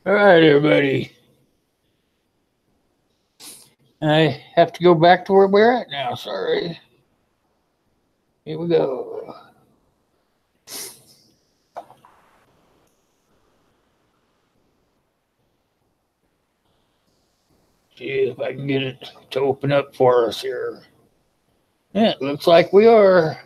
All right, everybody. I have to go back to where we're at now. Sorry. Here we go. See if I can get it to open up for us here. Yeah, it looks like we are.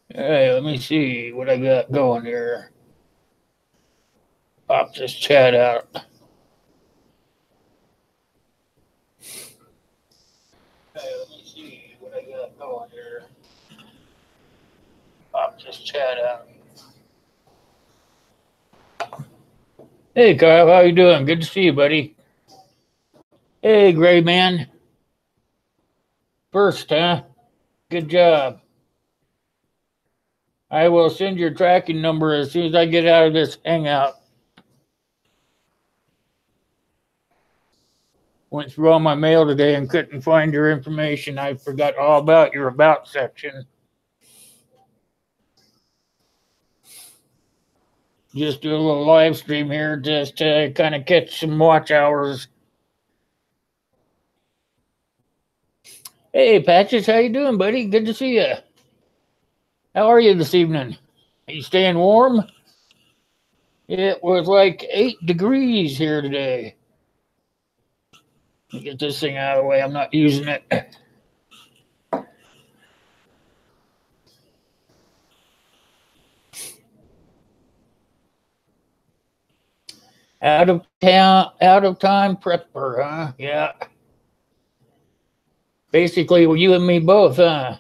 Hey, let me see what I got going here. Pop this chat out. Hey, let me see what I got going here. Pop this chat out. Hey, Kyle, how you doing? Good to see you, buddy. Hey, Gray Man. First, huh? Good job. I will send your tracking number as soon as I get out of this hangout. Went through all my mail today and couldn't find your information. I forgot all about your about section. Just do a little live stream here just to kind of catch some watch hours. Hey, Patches, how you doing, buddy? Good to see you. How are you this evening? Are you staying warm? It was like 8 degrees here today. Let me get this thing out of the way. I'm not using it. Out of town, out of time prepper, huh? Yeah. Basically, well, you and me both, huh?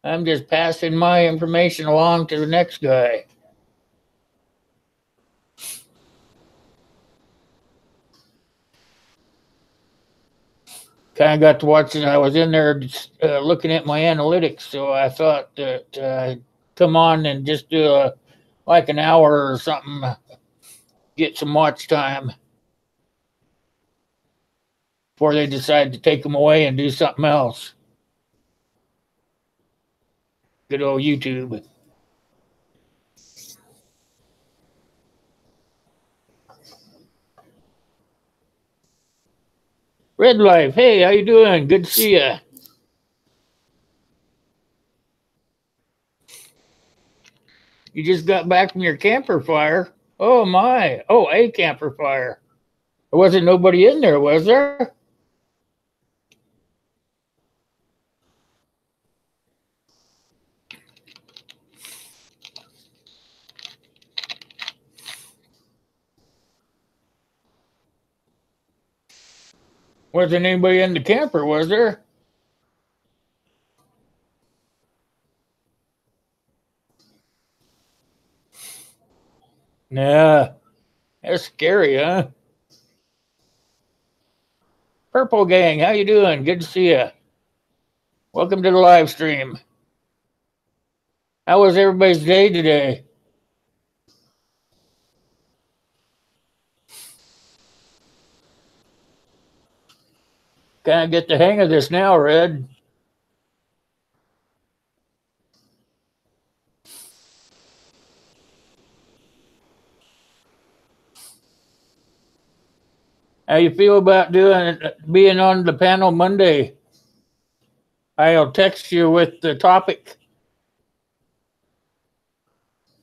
I'm just passing my information along to the next guy. Kind of got to watch it. I was in there looking at my analytics, so I thought that come on and just do like an hour or something, get some watch time before they decide to take them away and do something else. Good old YouTube. Red Life, hey, how you doing? Good to see you. You just got back from your camper fire. Oh my! Oh, a camper fire. There wasn't nobody in there, was there? Wasn't anybody in the camper, was there? Nah, that's scary, huh? Purple Gang, how you doing? Good to see you. Welcome to the live stream. How was everybody's day today? Kind of get the hang of this now, Red. How you feel about being on the panel Monday? I'll text you with the topic.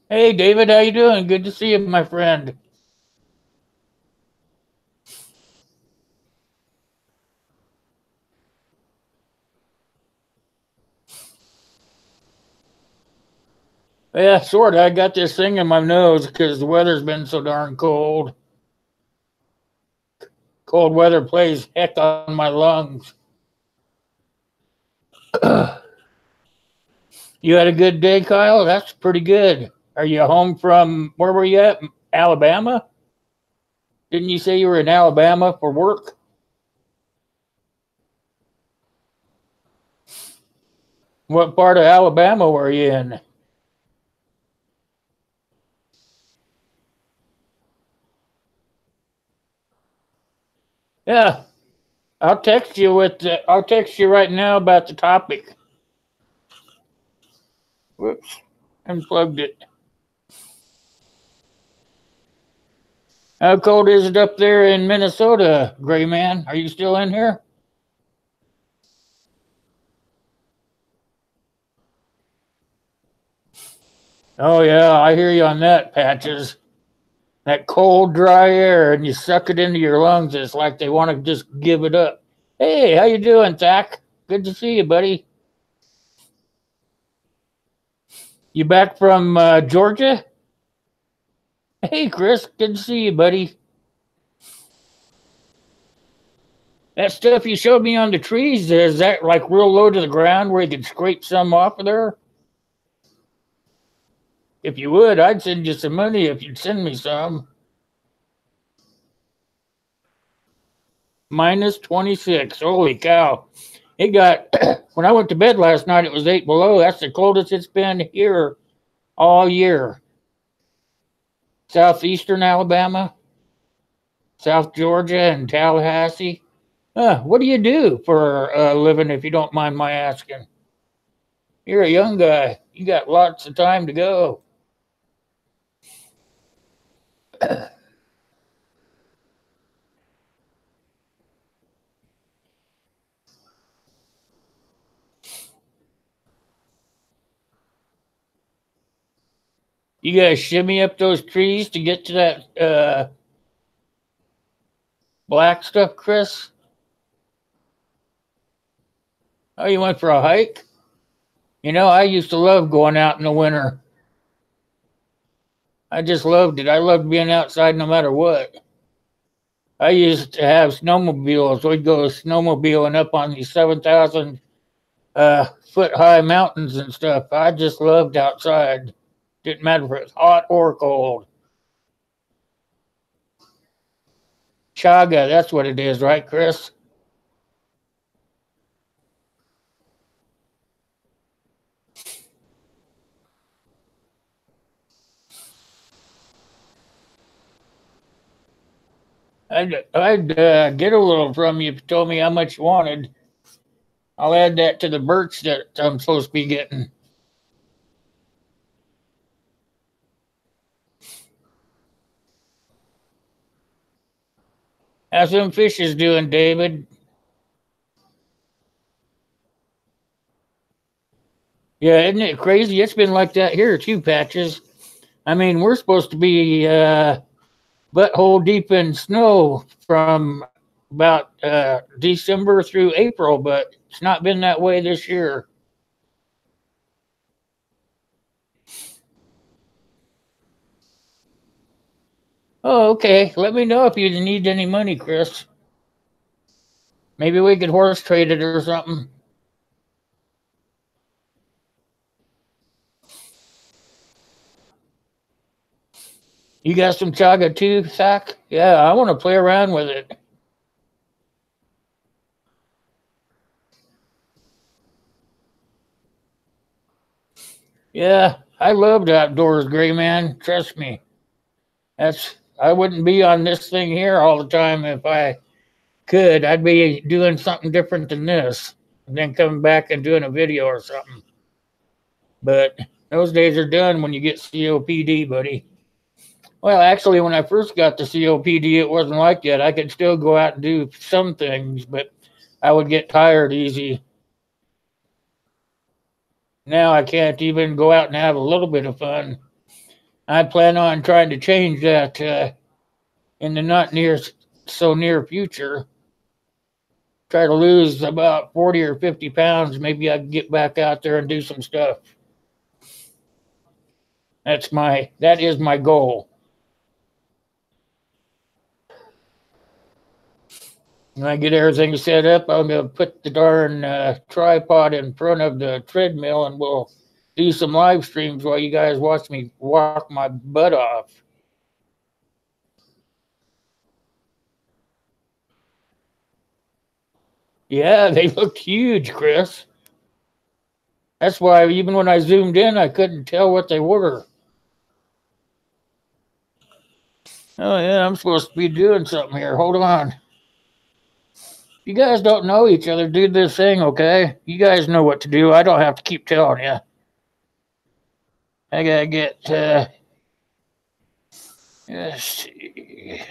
Hey, David, how you doing? Good to see you, my friend. Yeah, sort of. I got this thing in my nose because the weather's been so darn cold. Cold weather plays heck on my lungs. You had a good day, Kyle? That's pretty good. Are you home from, where were you at? Alabama? Didn't you say you were in Alabama for work? What part of Alabama were you in? Yeah. I'll text you I'll text you right now about the topic. Whoops, unplugged it. How cold is it up there in Minnesota, Gray Man? Are you still in here? Oh yeah, I hear you on that, Patches. That cold, dry air, and you suck it into your lungs. It's like they want to just give it up. Hey, how you doing, Zach? Good to see you, buddy. You back from Georgia? Hey, Chris. Good to see you, buddy. That stuff you showed me on the trees, is that like real low to the ground where you could scrape some off of there? If you would, I'd send you some money if you'd send me some. Minus 26. Holy cow. It got, when I went to bed last night, it was 8 below. That's the coldest it's been here all year. Southeastern Alabama, South Georgia, and Tallahassee. What do you do for a living, if you don't mind my asking? You're a young guy. You got lots of time to go. You guys shimmy up those trees to get to that black stuff, Chris? Oh, you went for a hike? You know, I used to love going out in the winter. I just loved it. I loved being outside no matter what. I used to have snowmobiles. We'd go snowmobiling up on these 7,000 foot high mountains and stuff. I just loved outside. Didn't matter if it was hot or cold. Chaga, that's what it is, right, Chris? I'd get a little from you if you told me how much you wanted. I'll add that to the birch that I'm supposed to be getting. How's them fishes doing, David? Yeah, isn't it crazy? It's been like that here too, Patches. I mean, we're supposed to be butthole deep in snow from about December through April, but it's not been that way this year. Oh, okay. Let me know if you need any money, Chris. Maybe we could horse trade it or something. You got some chaga too, Zach? Yeah, I want to play around with it. Yeah, I love the outdoors, Gray Man. Trust me. I wouldn't be on this thing here all the time if I could. I'd be doing something different than this, and then coming back and doing a video or something. But those days are done when you get COPD, buddy. Well, actually, when I first got the COPD, it wasn't like that. I could still go out and do some things, but I would get tired easy. Now I can't even go out and have a little bit of fun. I plan on trying to change that in the not near future. Try to lose about 40 or 50 pounds. Maybe I can get back out there and do some stuff. That is my goal. When I get everything set up, I'm going to put the darn tripod in front of the treadmill and we'll do some live streams while you guys watch me walk my butt off. Yeah, they looked huge, Chris. That's why even when I zoomed in, I couldn't tell what they were. Oh, yeah, I'm supposed to be doing something here. Hold on. You guys don't know each other, do this thing, okay? You guys know what to do. I don't have to keep telling you. I gotta get, let's see.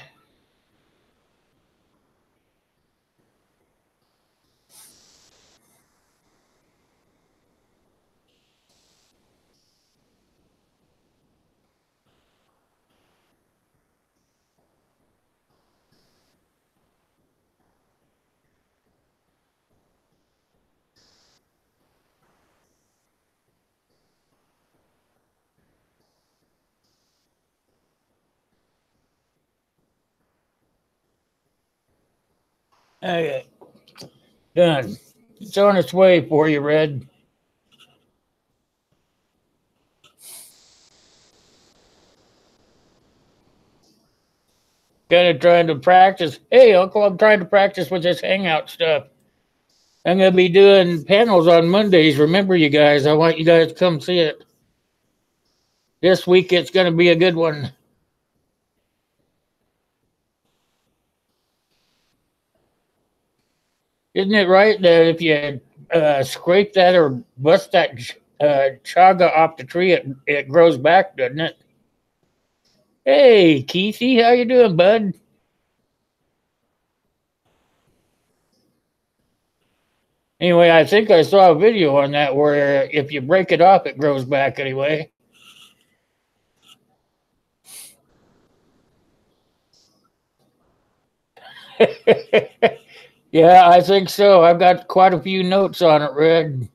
Okay, done. It's on its way for you, Red. Kind of trying to practice. Hey, Uncle, I'm trying to practice with this Hangout stuff. I'm going to be doing panels on Mondays. Remember, you guys, I want you guys to come see it. This week, it's going to be a good one. Isn't it right that if you scrape that or bust that chaga off the tree, it grows back, doesn't it? Hey, Keithy, how you doing, bud? Anyway, I think I saw a video on that where if you break it off, it grows back anyway. Yeah, I think so. I've got quite a few notes on it, Red.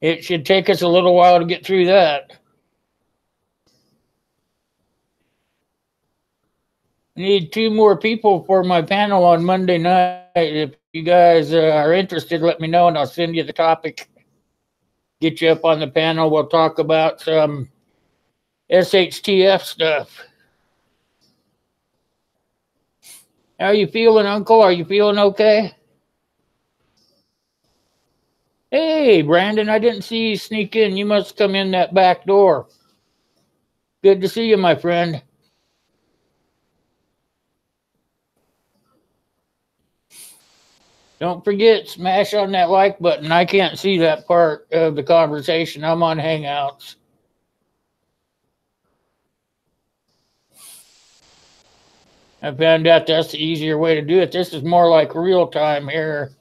It should take us a little while to get through that. I need 2 more people for my panel on Monday night. If you guys are interested, let me know and I'll send you the topic. Get you up on the panel. We'll talk about some SHTF stuff. How you feeling, Uncle? Are you feeling okay? Hey, Brandon, I didn't see you sneak in. You must come in that back door. Good to see you, my friend. Don't forget, smash on that like button. I can't see that part of the conversation. I'm on Hangouts. I found out that's the easier way to do it. This is more like real time here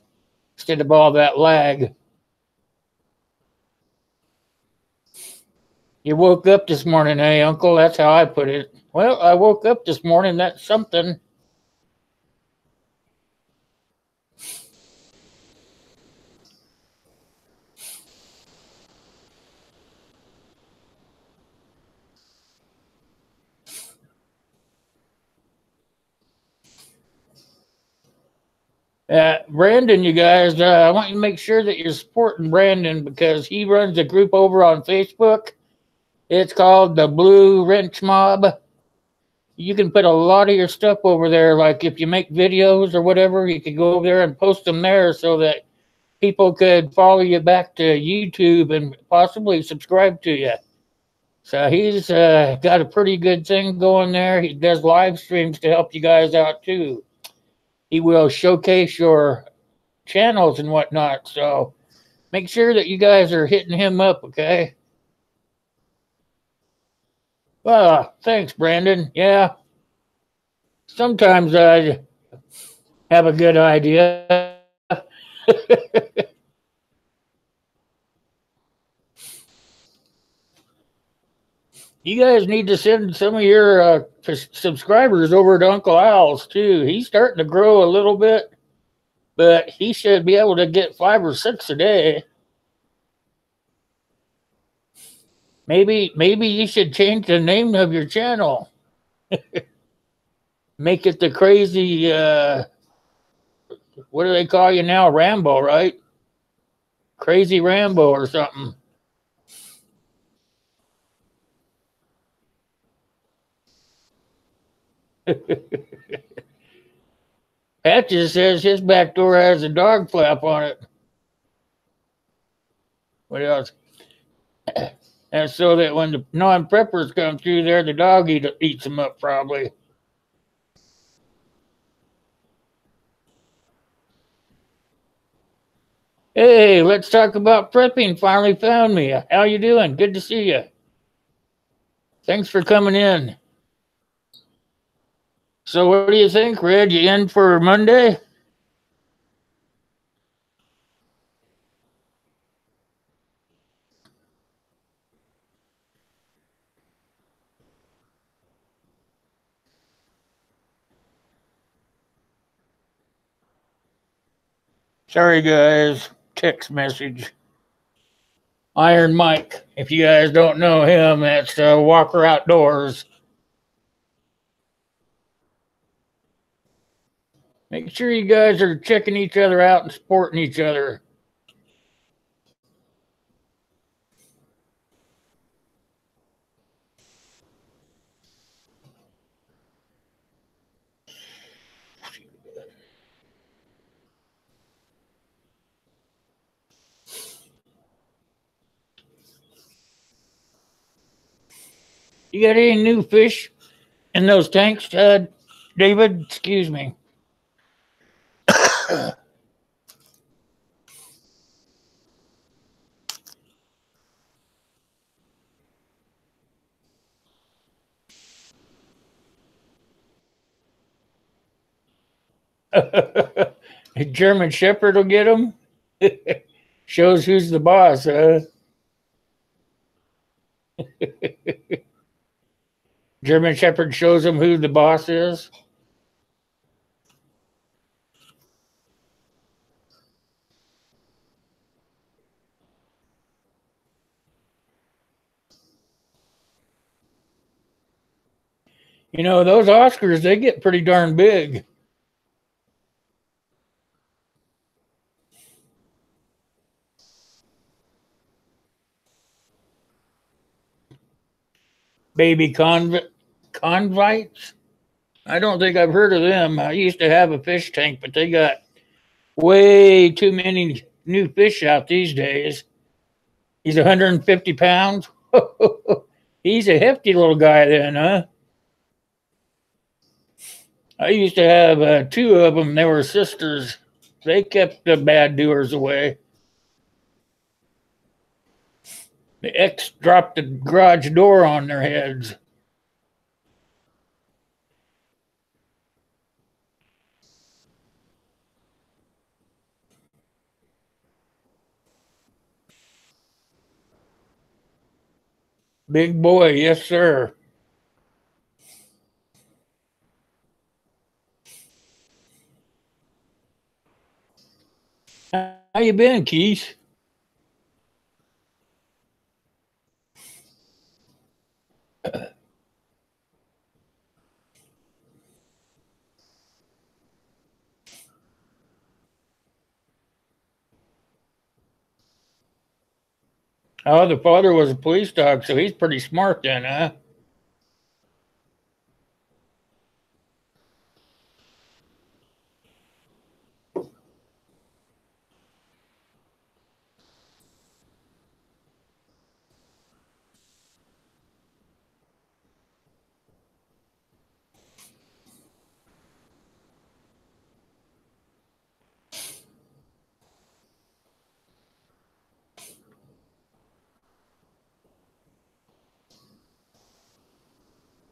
instead of all that lag. You woke up this morning, eh, Uncle? That's how I put it. Well, I woke up this morning. That's something. Brandon, you guys, I want you to make sure that you're supporting Brandon because he runs a group over on Facebook. It's called the Blue Wrench Mob. You can put a lot of your stuff over there. Like if you make videos or whatever, you could go over there and post them there so that people could follow you back to YouTube and possibly subscribe to you. So he's got a pretty good thing going there. He does live streams to help you guys out too. He will showcase your channels and whatnot. So make sure that you guys are hitting him up, okay? Well, thanks, Brandon. Yeah. Sometimes I have a good idea. You guys need to send some of your subscribers over to Uncle Al's too. He's starting to grow a little bit, but he should be able to get 5 or 6 a day. Maybe you should change the name of your channel. Make it the crazy. What do they call you now? Rambo, right? Crazy Rambo or something. Patches says his back door has a dog flap on it. What else? And so that when the non-preppers come through there, the dog eats them up probably. Hey, let's talk about prepping. Finally found me. How you doing? Good to see you. Thanks for coming in. So what do you think, Red? You in for Monday? Sorry, guys. Text message. Iron Mike. If you guys don't know him, that's Walker Outdoors. Make sure you guys are checking each other out and supporting each other. You got any new fish in those tanks, David? Excuse me. A German Shepherd will get them. Shows who's the boss, huh? German Shepherd shows them who the boss is. You know, those Oscars, they get pretty darn big. Baby convites? I don't think I've heard of them. I used to have a fish tank, but they got way too many new fish out these days. He's 150 pounds. He's a hefty little guy then, huh? I used to have two of them. They were sisters. They kept the bad doers away. The ex dropped the garage door on their heads. Big boy, yes, sir. How you been, Keith? Oh, the father was a police dog, so he's pretty smart then, huh?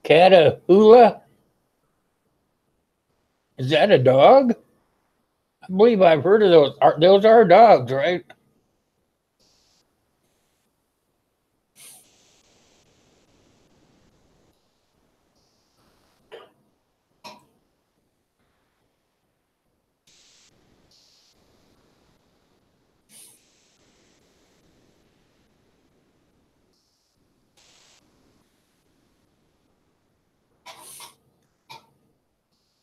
Catahoula? Is that a dog? I believe I've heard of those. Those are dogs, right?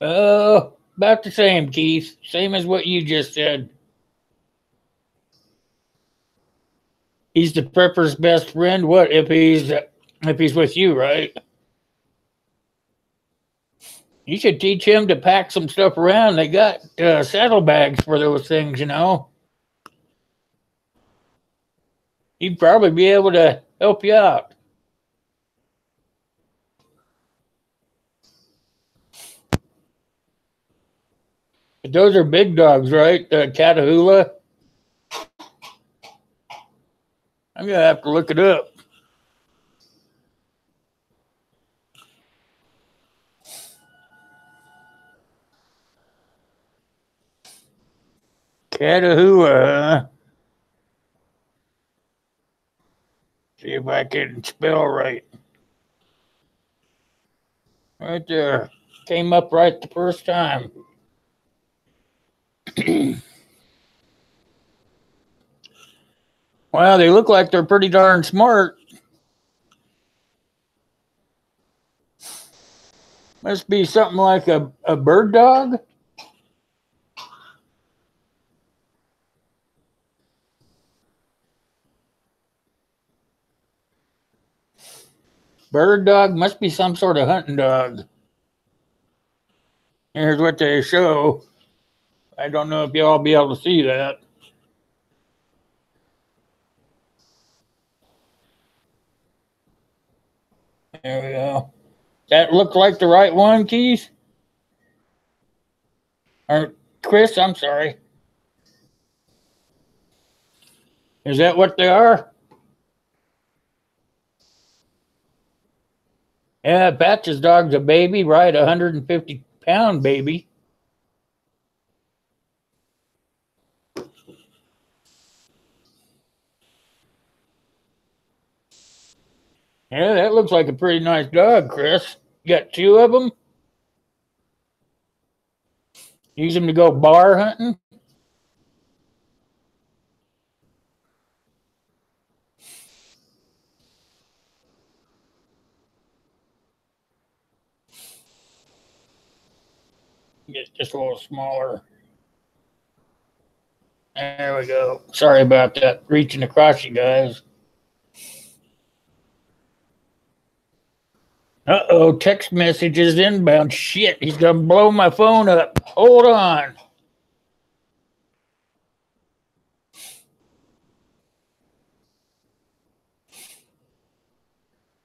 About the same, Keith. Same as what you just said. He's the prepper's best friend. What if he's with you, right? You should teach him to pack some stuff around. They got saddlebags for those things, you know. He'd probably be able to help you out. But those are big dogs, right? Catahoula. I'm gonna have to look it up. Catahoula. See if I can spell right. Right there. Came up right the first time. Wow, they look like they're pretty darn smart. Must be something like a bird dog. Bird dog must be some sort of hunting dog. Here's what they show. I don't know if y'all be able to see that. There we go. That looked like the right one, Keith? Or Chris, I'm sorry. Is that what they are? Yeah, Patch's dog's a baby, right? 150-pound baby. Yeah, that looks like a pretty nice dog, Chris. You got two of them? Use them to go bar hunting? Get just a little smaller. There we go. Sorry about that. Reaching across you guys. Uh-oh, text messages inbound. Shit, he's gonna blow my phone up. Hold on.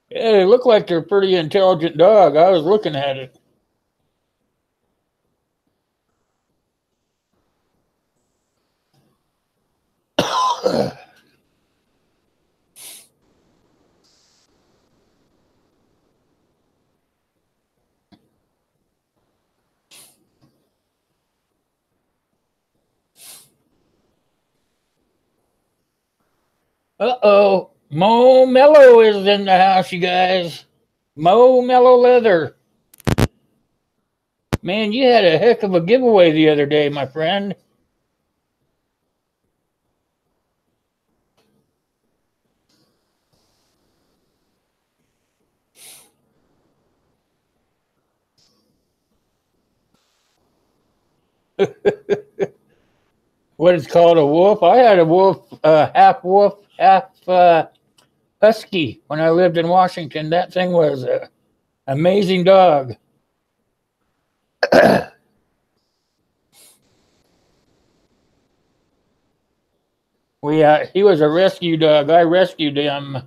Yeah, they look like they're a pretty intelligent dog. I was looking at it. Uh-oh. Mo Mellow is in the house, you guys. Mo Mellow Leather. Man, you had a heck of a giveaway the other day, my friend. What is called a wolf? I had a wolf, half husky when I lived in Washington. That thing was an amazing dog. He was a rescue dog. I rescued him.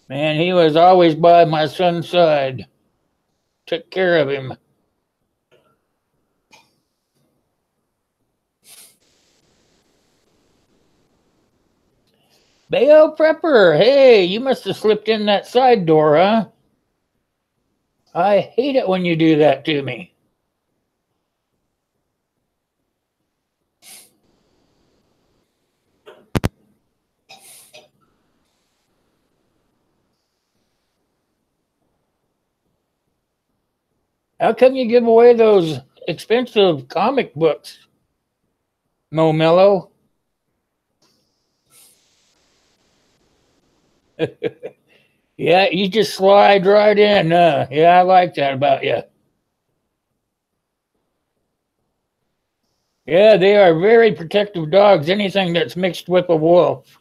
Man, he was always by my son's side. Took care of him. Bayo Prepper, hey, you must have slipped in that side door, huh? I hate it when you do that to me. How come you give away those expensive comic books, Mo Mello? Yeah, you just slide right in. Yeah, I like that about you. Yeah, they are very protective dogs, anything that's mixed with a wolf.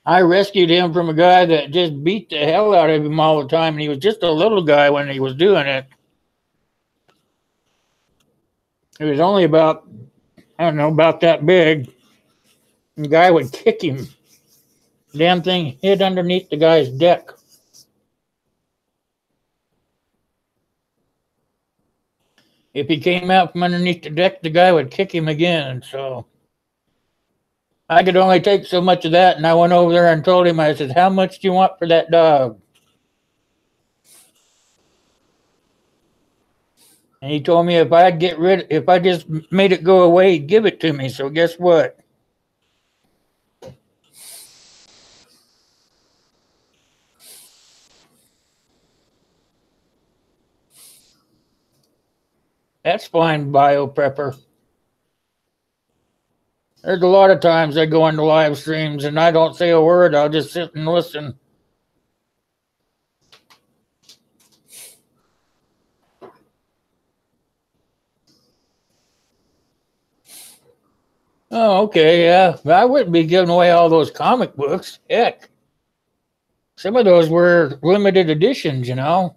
I rescued him from a guy that just beat the hell out of him all the time, and he was just a little guy when he was doing it. He was only about, I don't know, about that big. And the guy would kick him. Damn thing hid underneath the guy's deck. If he came out from underneath the deck, the guy would kick him again. So I could only take so much of that, and I went over there and told him, I said, "How much do you want for that dog?" And he told me if I just made it go away, he'd give it to me. So guess what? That's fine, Bio Prepper. There's a lot of times I go into live streams and I don't say a word. I'll just sit and listen. Oh, okay, yeah. I wouldn't be giving away all those comic books. Heck, some of those were limited editions, you know.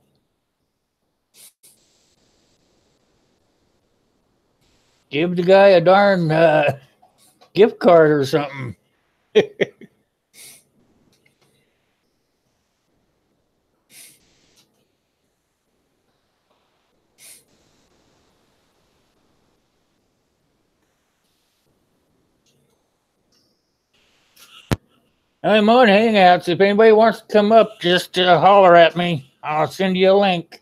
Give the guy a darn gift card or something. I'm on Hangouts. If anybody wants to come up, just holler at me. I'll send you a link.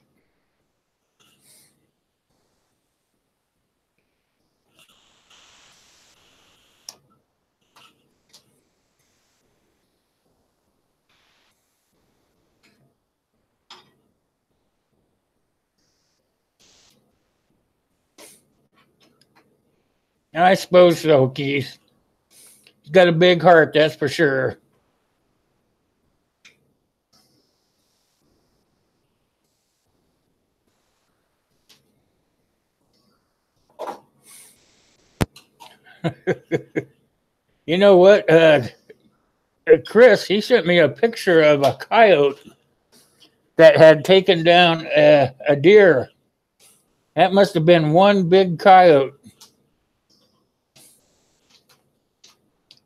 I suppose so, Keith. He's got a big heart, that's for sure. You know what? Chris, he sent me a picture of a coyote that had taken down a deer. That must have been one big coyote.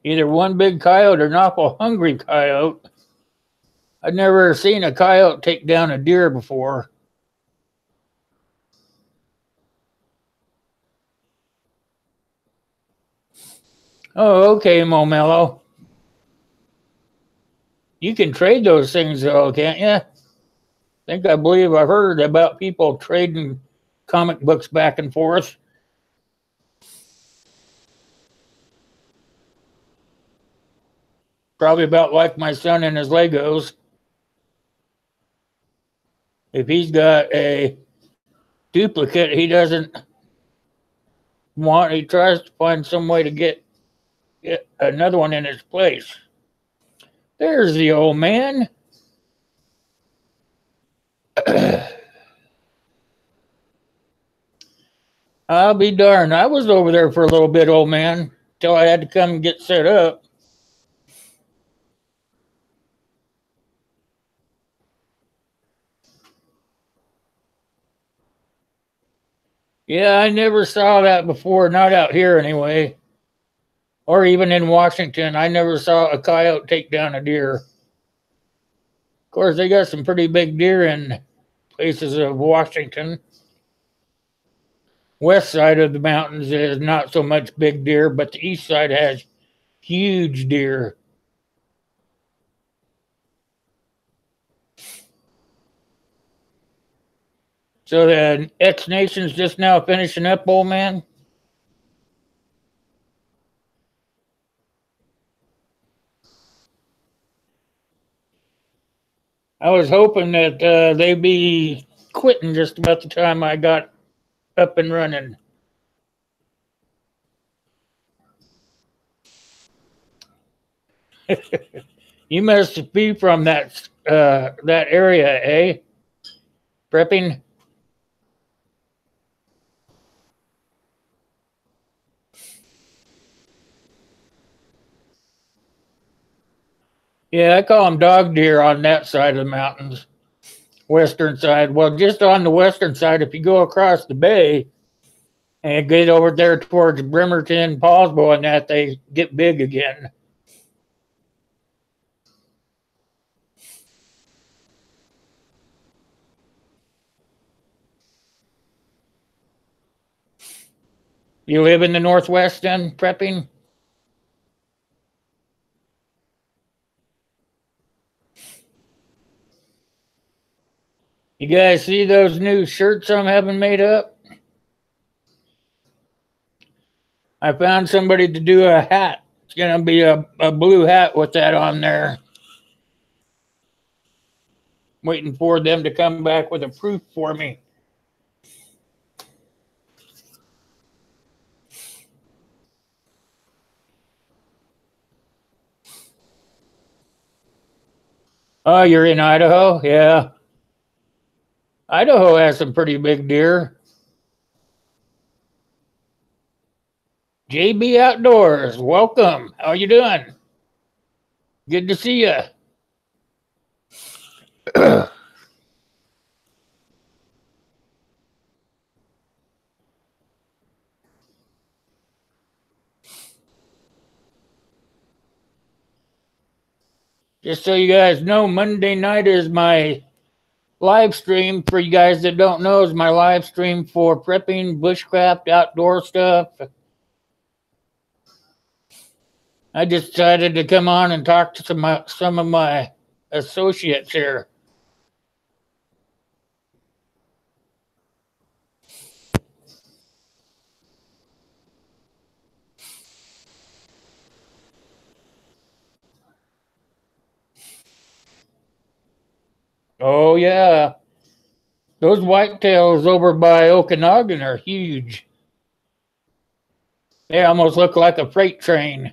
Either one big coyote or an awful hungry coyote. I'd never seen a coyote take down a deer before. Oh, okay, Momello. You can trade those things, though, can't you? I believe I've heard about people trading comic books back and forth. Probably about like my son and his Legos. If he's got a duplicate he doesn't want, he tries to find some way to get another one in its place. There's the old man. I'll be darned. I was over there for a little bit, old man, till I had to come and get set up. Yeah, I never saw that before, not out here anyway. Or even in Washington, I never saw a coyote take down a deer. Of course, they got some pretty big deer in places of Washington. West side of the mountains is not so much big deer, but the east side has huge deer. So the X Nation's just now finishing up, old man? I was hoping that they'd be quitting just about the time I got up and running. You must be from that area, eh? Prepping? Yeah, I call them dog deer on that side of the mountains. Western side. Well, just on the western side, if you go across the bay and get over there towards Bremerton, Paulsbo, and that, they get big again. You live in the Northwest then, prepping? You guys see those new shirts I'm having made up? I found somebody to do a hat. It's going to be a blue hat with that on there. Waiting for them to come back with a proof for me. Oh, you're in Idaho? Yeah. Idaho has some pretty big deer. JB Outdoors, welcome. How you doing? Good to see you. Just so you guys know, Monday night is my live stream. For you guys that don't know, is my live stream for prepping, bushcraft, outdoor stuff. I just decided to come on and talk to some of my associates here. Oh yeah, those whitetails over by Okanagan are huge. They almost look like a freight train.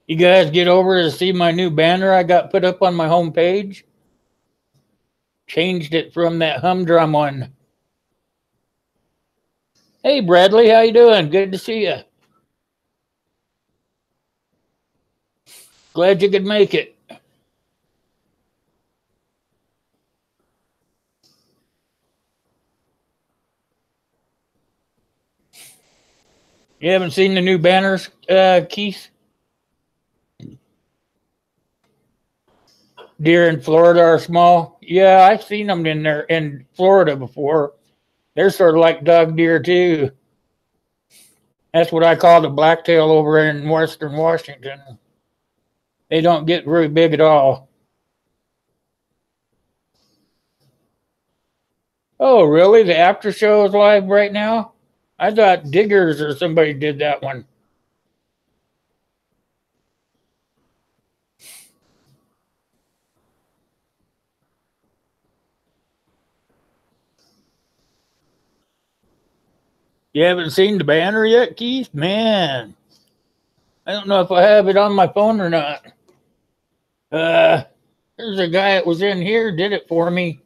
You guys get over to see my new banner I got put up on my homepage? Changed it from that humdrum one. Hey Bradley, how you doing? Good to see you. Glad you could make it. You haven't seen the new banners, Keith? Deer in Florida are small. Yeah, I've seen them in there in Florida before. They're sort of like dog deer too. That's what I call the blacktail over in Western Washington. They don't get very big at all. Oh, really? The after show is live right now? I thought Diggers or somebody did that one. You haven't seen the banner yet, Keith? Man, I don't know if I have it on my phone or not. There's a guy that was in here, did it for me.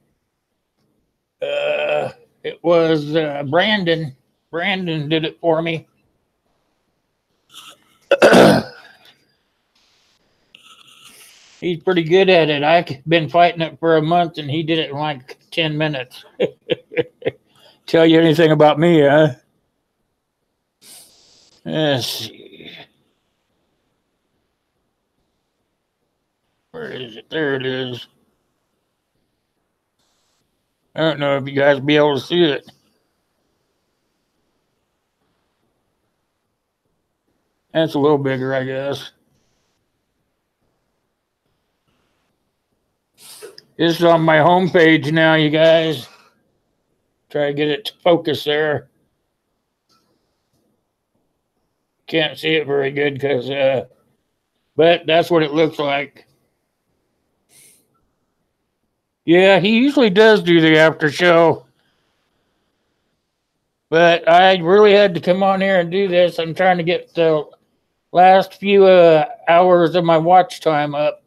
It was Brandon. Brandon did it for me. He's pretty good at it. I've been fighting it for a month, and he did it in like 10 minutes. Tell you anything about me, huh? Let's see. Where is it? There it is. I don't know if you guys will be able to see it. That's a little bigger, I guess. This is on my homepage now, you guys. Try to get it to focus there. Can't see it very good because, but that's what it looks like. Yeah, he usually does do the after show. But I really had to come on here and do this. I'm trying to get the last few hours of my watch time up.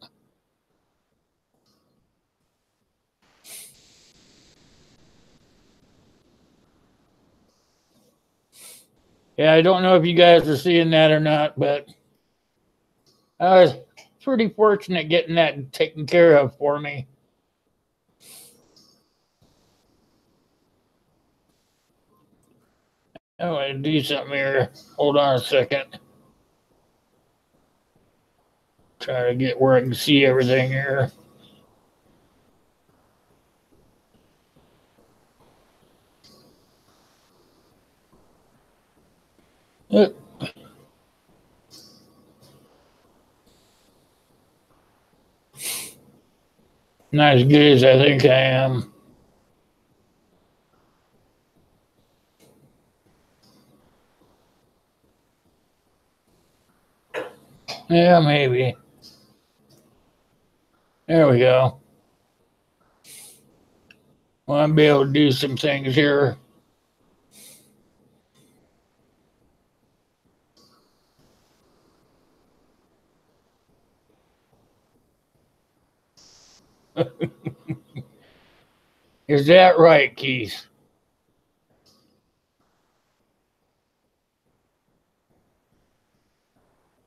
Yeah, I don't know if you guys are seeing that or not, but I was pretty fortunate getting that taken care of for me. I want to do something here. Hold on a second. Try to get where I can see everything here. Not as good as I think I am. Yeah, maybe. There we go. Well, I'll be able to do some things here. Is that right, Keith?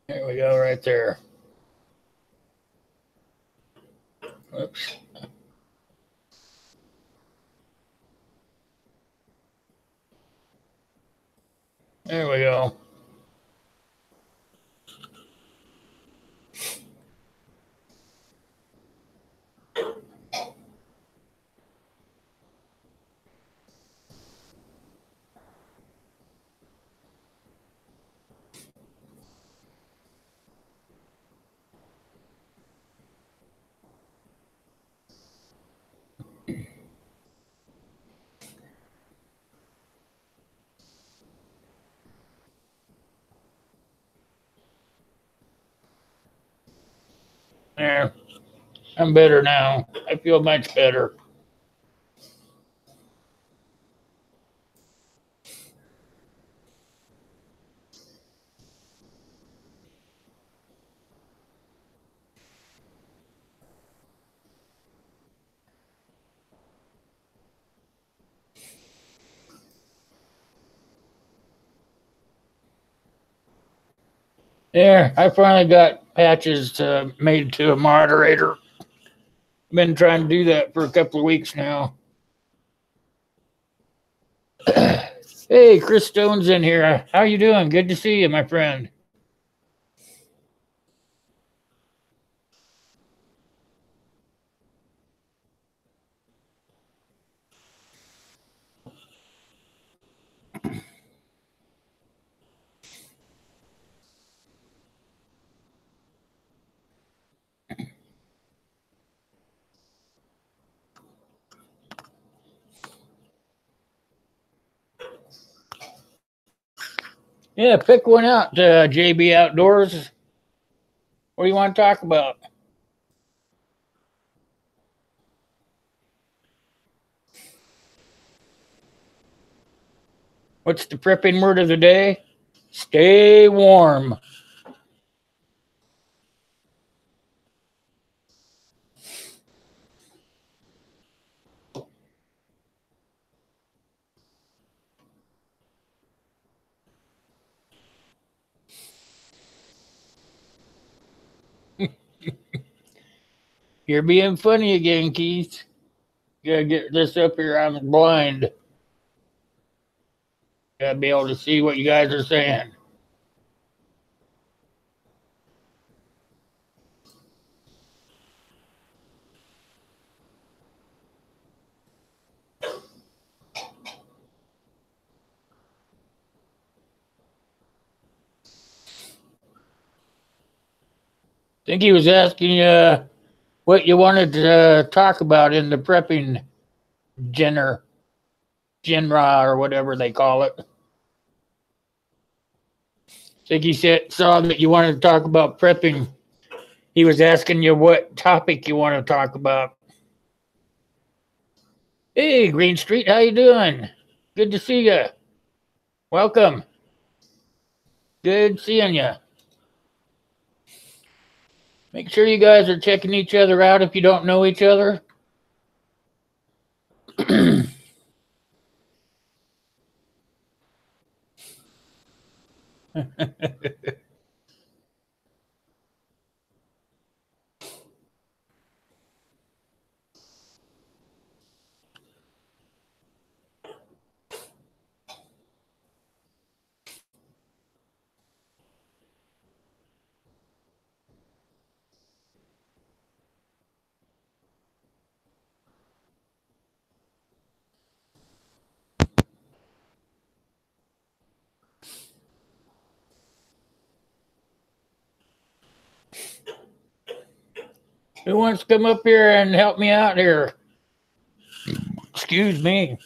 There we go, right there. Oops. There we go. There. I'm better now. I feel much better. There, I finally got Patches made to a moderator. Been trying to do that for a couple of weeks now. Hey, Chris Stone's in here. How you doing? Good to see you, my friend. Yeah, pick one out, JB Outdoors. What do you want to talk about? What's the prepping word of the day? Stay warm. You're being funny again, Keith. Gotta get this up here. I'm blind. Gotta be able to see what you guys are saying. I think he was asking what you wanted to talk about in the prepping genre, or whatever they call it. I think he saw that you wanted to talk about prepping. He was asking you what topic you want to talk about. Hey, Green Street, how you doing? Good to see you. Welcome. Good seeing you. Make sure you guys are checking each other out if you don't know each other. Who wants to come up here and help me out here? Excuse me.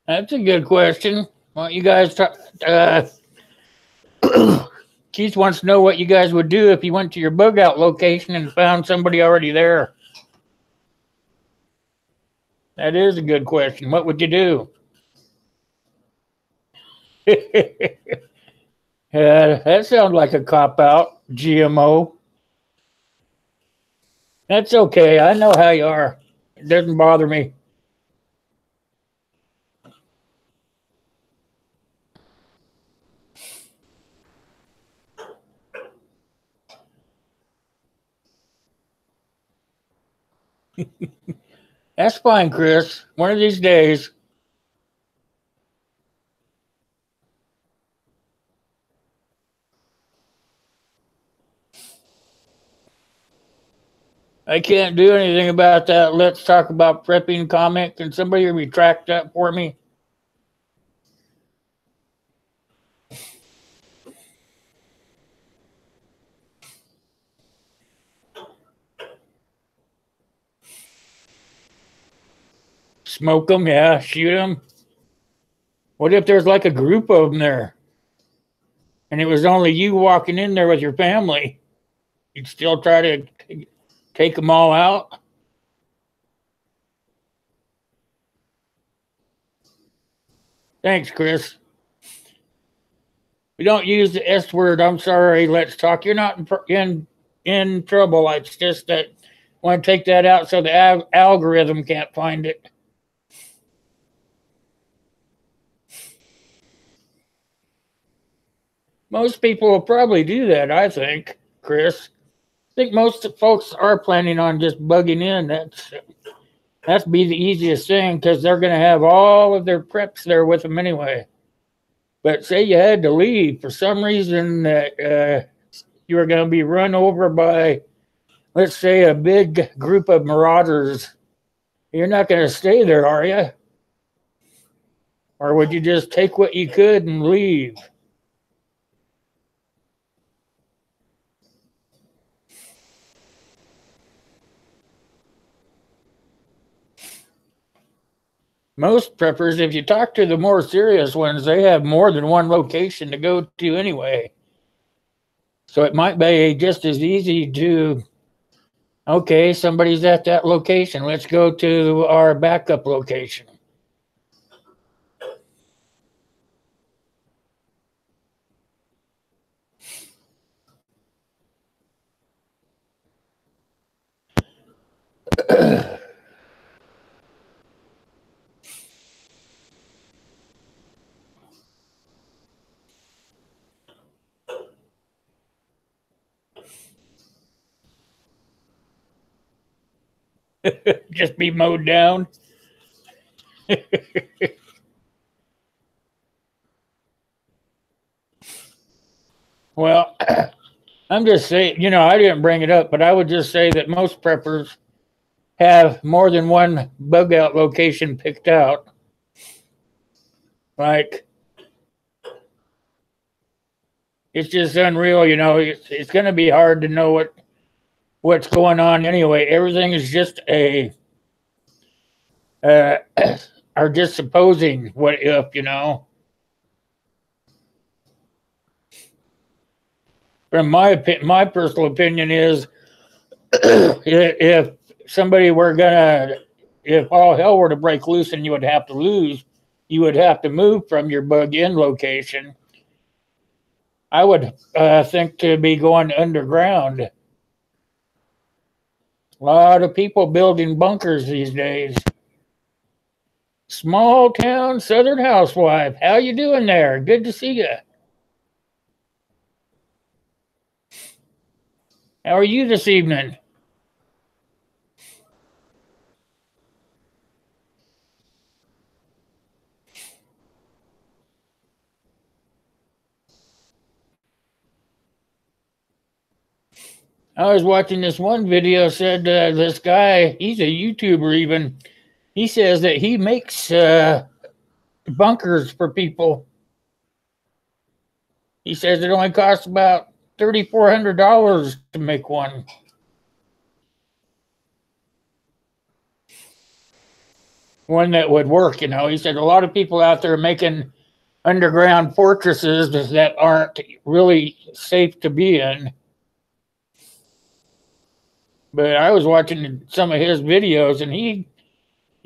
That's a good question. Well, you guys talk, Keith wants to know what you guys would do if you went to your bug out location and found somebody already there. That is a good question. What would you do? That sounds like a cop out. GMO. That's okay. I know how you are. It doesn't bother me. That's fine, Chris. One of these days. I can't do anything about that. Let's talk about prepping comment. Can somebody retract that for me? Smoke them, yeah. Shoot them. What if there's like a group of them there? And it was only you walking in there with your family? You'd still try to take them all out? Thanks, Chris. We don't use the S word. I'm sorry. Let's talk. You're not in trouble. It's just that I want to take that out so the algorithm can't find it. Most people will probably do that, I think, Chris. I think most folks are planning on just bugging in. That's be the easiest thing because they're going to have all of their preps there with them anyway. But say you had to leave for some reason that you were going to be run over by, let's say, a big group of marauders. You're not going to stay there, are you? Or would you just take what you could and leave? Most preppers, if you talk to the more serious ones, they have more than one location to go to anyway. So it might be just as easy to, okay, somebody's at that location. Let's go to our backup location. Just be mowed down. Well, I'm just saying, I didn't bring it up, but I would just say that most preppers have more than one bug out location picked out. Like, it's just unreal, it's going to be hard to know what's going on anyway. Everything is just are just supposing what if, From my personal opinion is if somebody if all hell were to break loose and you would have to lose, you would have to move from your bug in location. I would think to be going underground. A lot of people building bunkers these days. Small town Southern housewife. How you doing there? Good to see you. How are you this evening? I was watching this one video, said this guy, he's a YouTuber even, he says that he makes bunkers for people. He says it only costs about $3,400 to make one. One that would work, you know. He said a lot of people out there making underground fortresses that aren't really safe to be in. But I was watching some of his videos, and he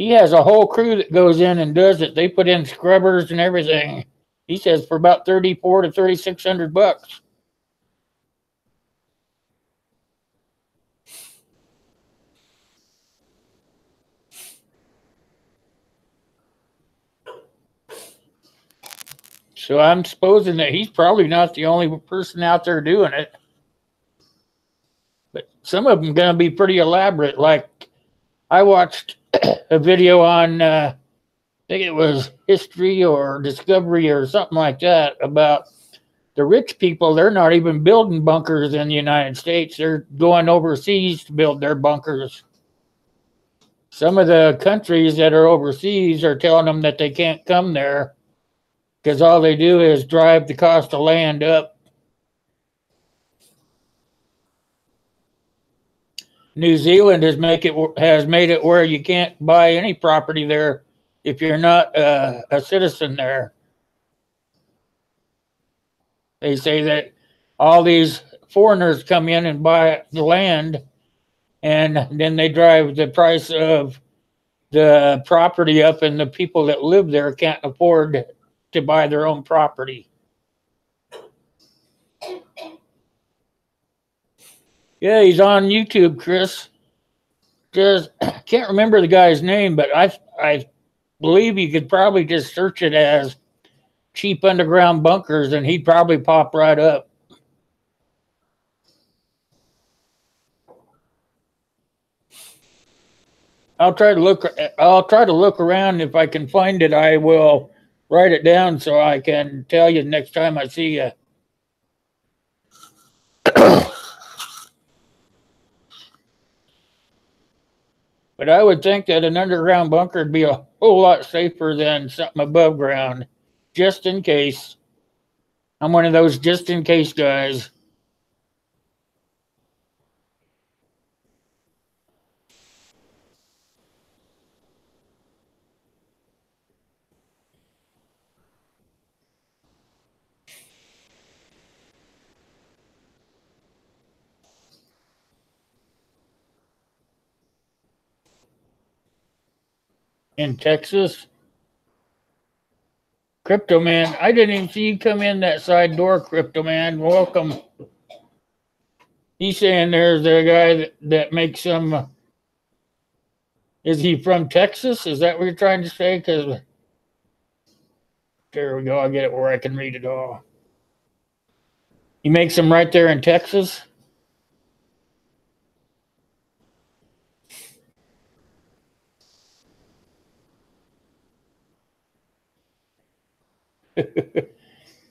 has a whole crew that goes in and does it. They put in scrubbers and everything. He says for about $3,400 to $3,600. So I'm supposing that he's probably not the only person out there doing it. But some of them going to be pretty elaborate. Like I watched a video on, I think it was History or Discovery or something like that, about the rich people. They're not even building bunkers in the United States. They're going overseas to build their bunkers. Some of the countries that are overseas are telling them that they can't come there because all they do is drive the cost of land up. New Zealand has made it where you can't buy any property there if you're not a citizen there. They say that all these foreigners come in and buy the land, and then they drive the price of the property up, and the people that live there can't afford to buy their own property. Yeah, he's on YouTube, Chris. Just can't remember the guy's name, but I believe you could probably just search it as cheap underground bunkers, and he'd probably pop right up. I'll try to look around. If I can find it, I will write it down so I can tell you next time I see you. But I would think that an underground bunker would be a whole lot safer than something above ground, just in case. I'm one of those just in case guys. In Texas. Crypto Man, I didn't even see you come in that side door, Crypto Man. Welcome. He's saying there's a guy that makes some. Is he from Texas? Is that what you're trying to say? Because there we go. I'll get it where I can read it all. He makes them right there in Texas.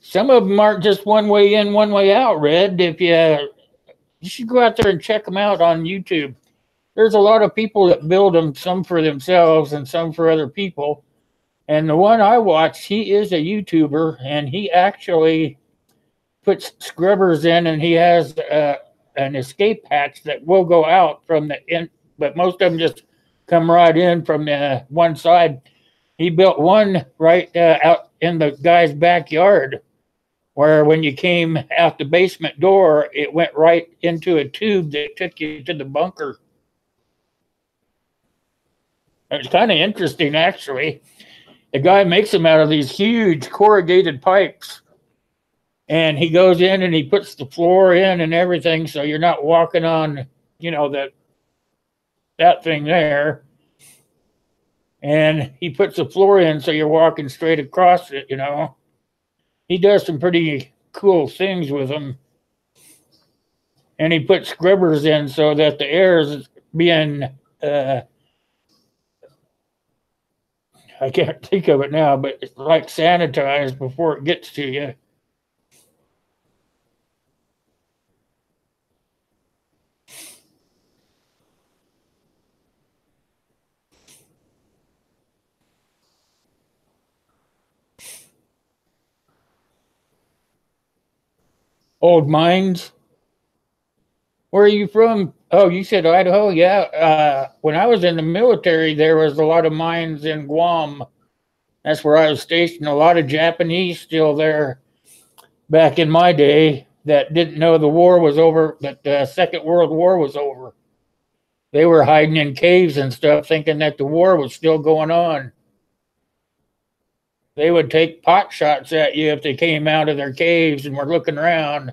Some of them aren't just one way in, one way out, Red. If you should go out there and check them out on YouTube. There's a lot of people that build them, some for themselves and some for other people. And the one I watched, he is a YouTuber, and he actually puts scrubbers in, and he has an escape hatch that will go out from the end, but most of them just come right in from the one side. He built one right out in the guy's backyard, where when you came out the basement door, it went right into a tube that took you to the bunker. It's kind of interesting, actually. The guy makes them out of these huge corrugated pipes, and he goes in and he puts the floor in and everything, so you're not walking on, that thing there, and he puts the floor in so you're walking straight across it, you know. He does some pretty cool things with them. And he puts scrubbers in so that the air is being, I can't think of it now, but it's like sanitized before it gets to you. Old mines. Where are you from? Oh, you said Idaho? Yeah. When I was in the military, there was a lot of mines in Guam. That's where I was stationed. A lot of Japanese still there back in my day that didn't know the war was over, that the Second World War was over. They were hiding in caves and stuff, thinking that the war was still going on. They would take pot shots at you if they came out of their caves and were looking around.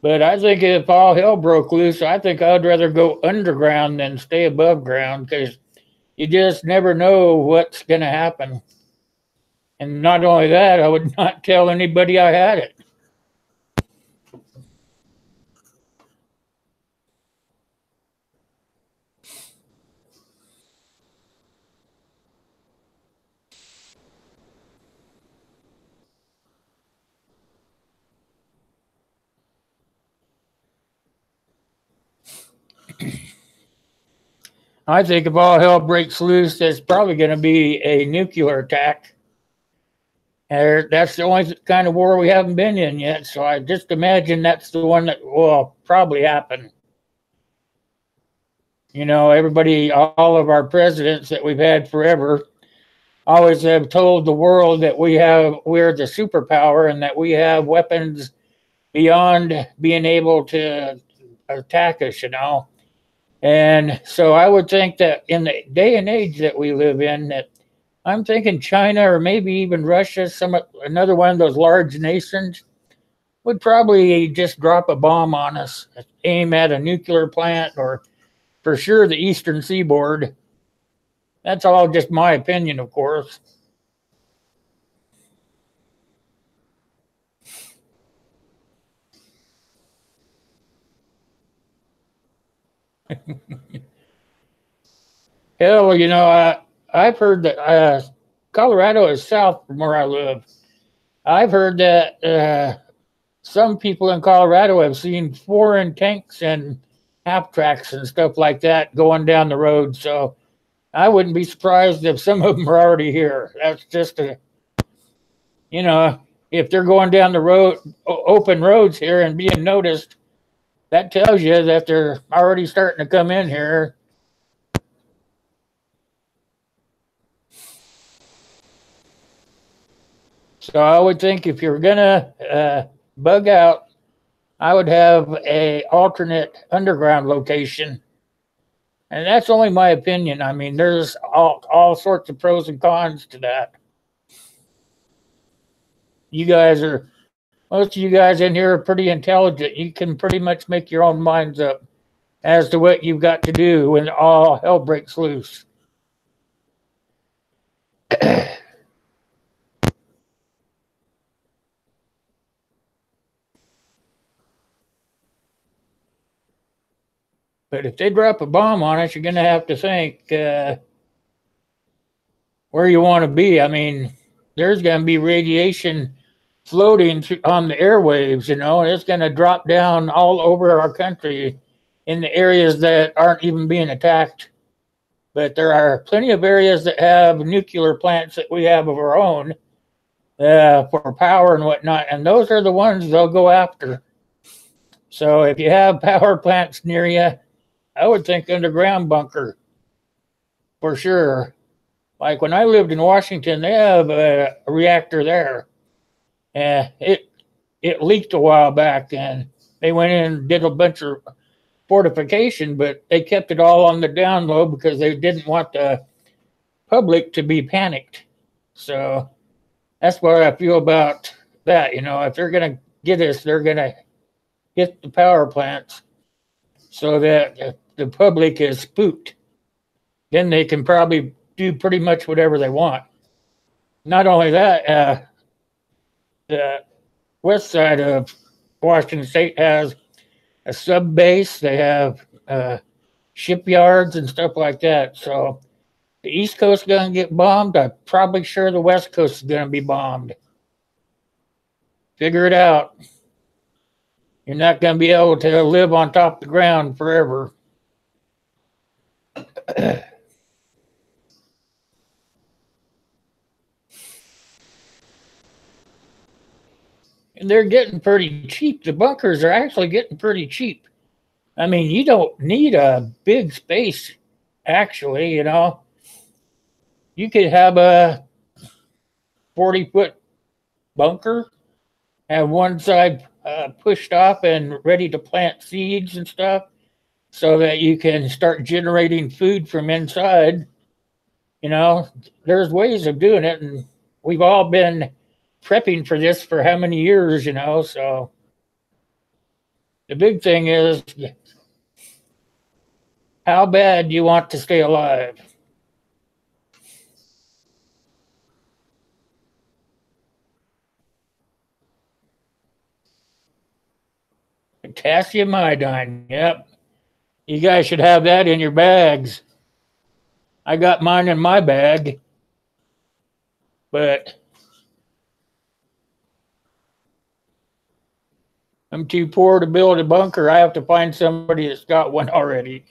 But I think if all hell broke loose, I think I'd rather go underground than stay above ground, because you just never know what's going to happen. And not only that, I would not tell anybody I had it. I think if all hell breaks loose, there's probably going to be a nuclear attack. And that's the only kind of war we haven't been in yet. So I just imagine that's the one that will probably happen. You know, everybody, all of our presidents that we've had forever, always have told the world that we're the superpower and that we have weapons beyond being able to attack us, you know. And so I would think that in the day and age that we live in, that I'm thinking China or maybe even Russia, another one of those large nations, would probably just drop a bomb on us, aim at a nuclear plant, or for sure the eastern seaboard. That's all just my opinion, of course. Hell, you know, I've heard that Colorado is south from where I live. I've heard that some people in Colorado have seen foreign tanks and half tracks and stuff like that going down the road. So I wouldn't be surprised if some of them are already here. That's just you know, if they're going down the road, open roads here and being noticed, that tells you that they're already starting to come in here. So I would think if you're gonna bug out, I would have a alternate underground location, and that's only my opinion. I mean, there's all sorts of pros and cons to that. Most of you guys in here are pretty intelligent. You can pretty much make your own minds up as to what you've got to do when all hell breaks loose. But if they drop a bomb on us, you're going to have to think where you want to be. I mean, there's going to be radiation floating on the airwaves, you know, and it's going to drop down all over our country in the areas that aren't even being attacked. But there are plenty of areas that have nuclear plants that we have of our own for power and whatnot, and those are the ones they'll go after. So if you have power plants near you, I would think underground bunker for sure. Like when I lived in Washington, they have a reactor there. It leaked a while back, and they went in and did a bunch of fortification, but they kept it all on the down low because they didn't want the public to be panicked. So that's what I feel about that. You know, if they're going to get us, they're going to hit the power plants so that the public is spooked. Then they can probably do pretty much whatever they want. Not only that, the west side of Washington State has a sub base. They have shipyards and stuff like that. So the East Coast is going to get bombed. I'm probably sure the West Coast is going to be bombed. Figure it out. You're not going to be able to live on top of the ground forever. And they're getting pretty cheap. The bunkers are actually getting pretty cheap. I mean, you don't need a big space, actually, you know. You could have a 40-foot bunker, have one side pushed off and ready to plant seeds and stuff so that you can start generating food from inside. You know, there's ways of doing it, and we've all been prepping for this for how many years, you know, so the big thing is how bad you want to stay alive. Potassium iodine, yep. You guys should have that in your bags. I got mine in my bag, but I'm too poor to build a bunker. I have to find somebody that's got one already.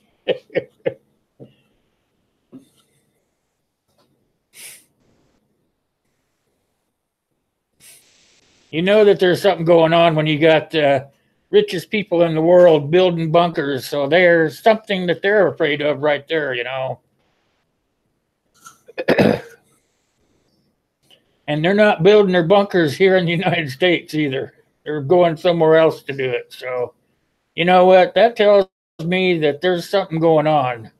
You know that there's something going on when you got the richest people in the world building bunkers. So there's something that they're afraid of right there, you know. And they're not building their bunkers here in the United States either. They're going somewhere else to do it. So, you know what? That tells me that there's something going on.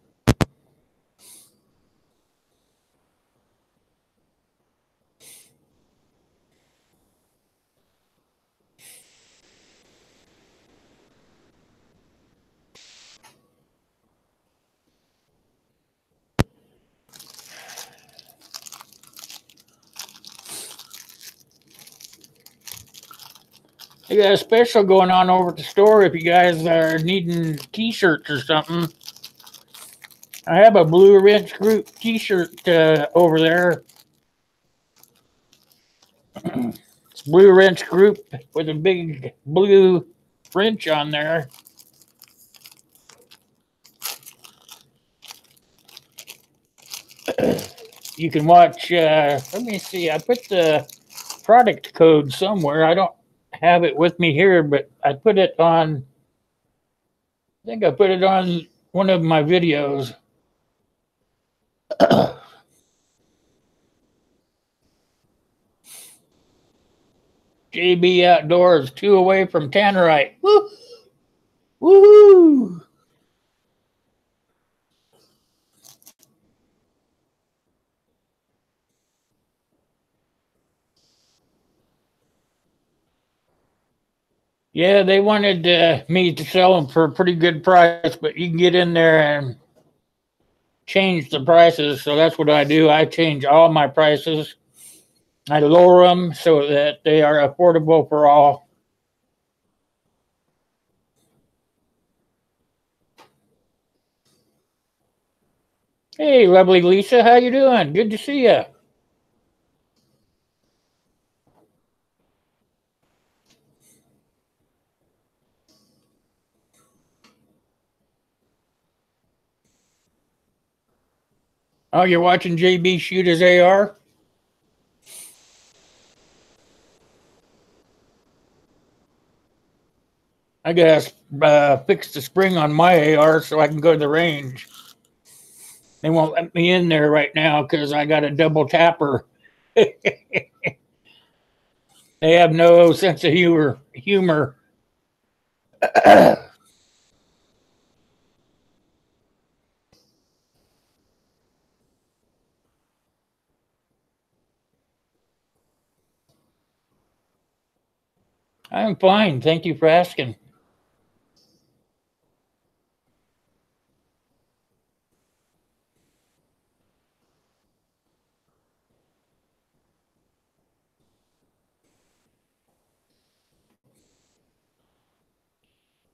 They got a special going on over at the store if you guys are needing t-shirts or something. I have a Blue Wrench Group t-shirt over there. It's Blue Wrench Group with a big blue wrench on there. You can watch, let me see, I put the product code somewhere. I don't have it with me here, but I put it on, I think I put it on one of my videos. JB Outdoors, 2 away from Tannerite. Woo! Woohoo! Yeah, they wanted me to sell them for a pretty good price, but you can get in there and change the prices. So that's what I do. I change all my prices. I lower them so that they are affordable for all. Hey, lovely Lisa, how you doing? Good to see you. Oh, you're watching JB shoot his AR? I gotta fix the spring on my AR so I can go to the range. They won't let me in there right now because I got a double tapper. They have no sense of humor. I'm fine. Thank you for asking.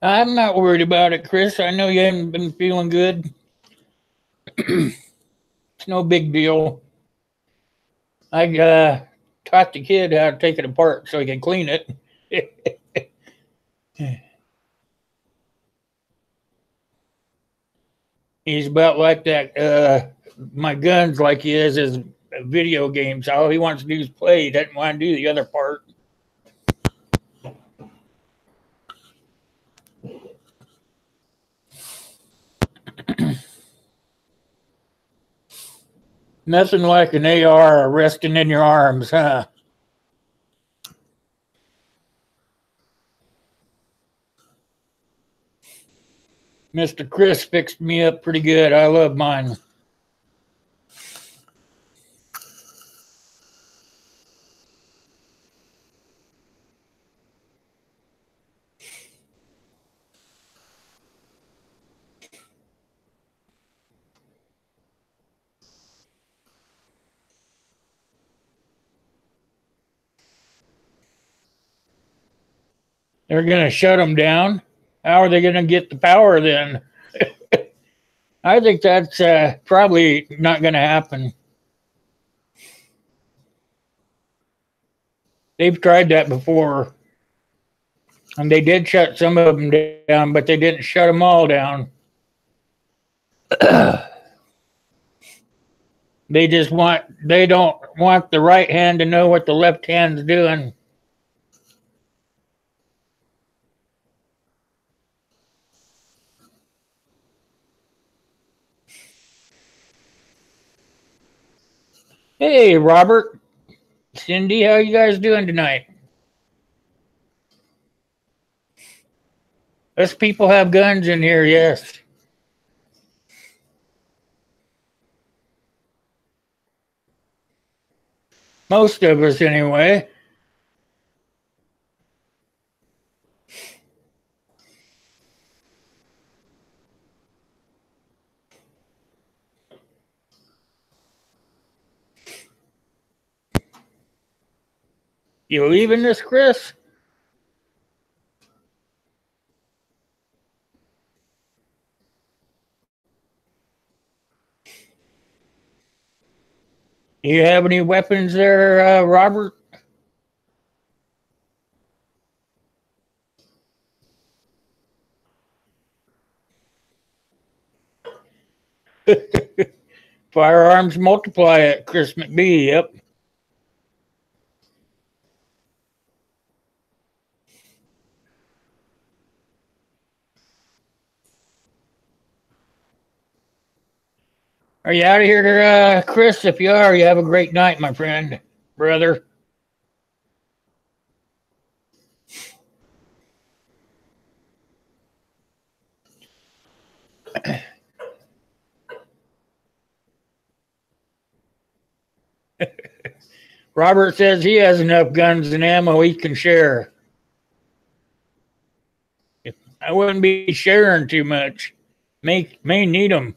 I'm not worried about it, Chris. I know you haven't been feeling good. It's no big deal. I taught the kid how to take it apart so he can clean it. He's about like that. My gun's like he is his video games. All he wants to do is play. He doesn't want to do the other part. Nothing like an AR resting in your arms, huh? Mr. Chris fixed me up pretty good. I love mine. They're going to shut them down. How are they going to get the power then? I think that's probably not going to happen. They've tried that before. And they did shut some of them down, but they didn't shut them all down. They don't want the right hand to know what the left hand's doing. Hey, Robert, Cindy, how you guys doing tonight? Us people have guns in here, yes. Most of us, anyway. You leaving this, Chris? Do you have any weapons there, Robert? Firearms multiply at Chris McBee, yep. Are you out of here, Chris? If you are, you have a great night, my friend, brother. Robert says he has enough guns and ammo he can share. I wouldn't be sharing too much. May need them.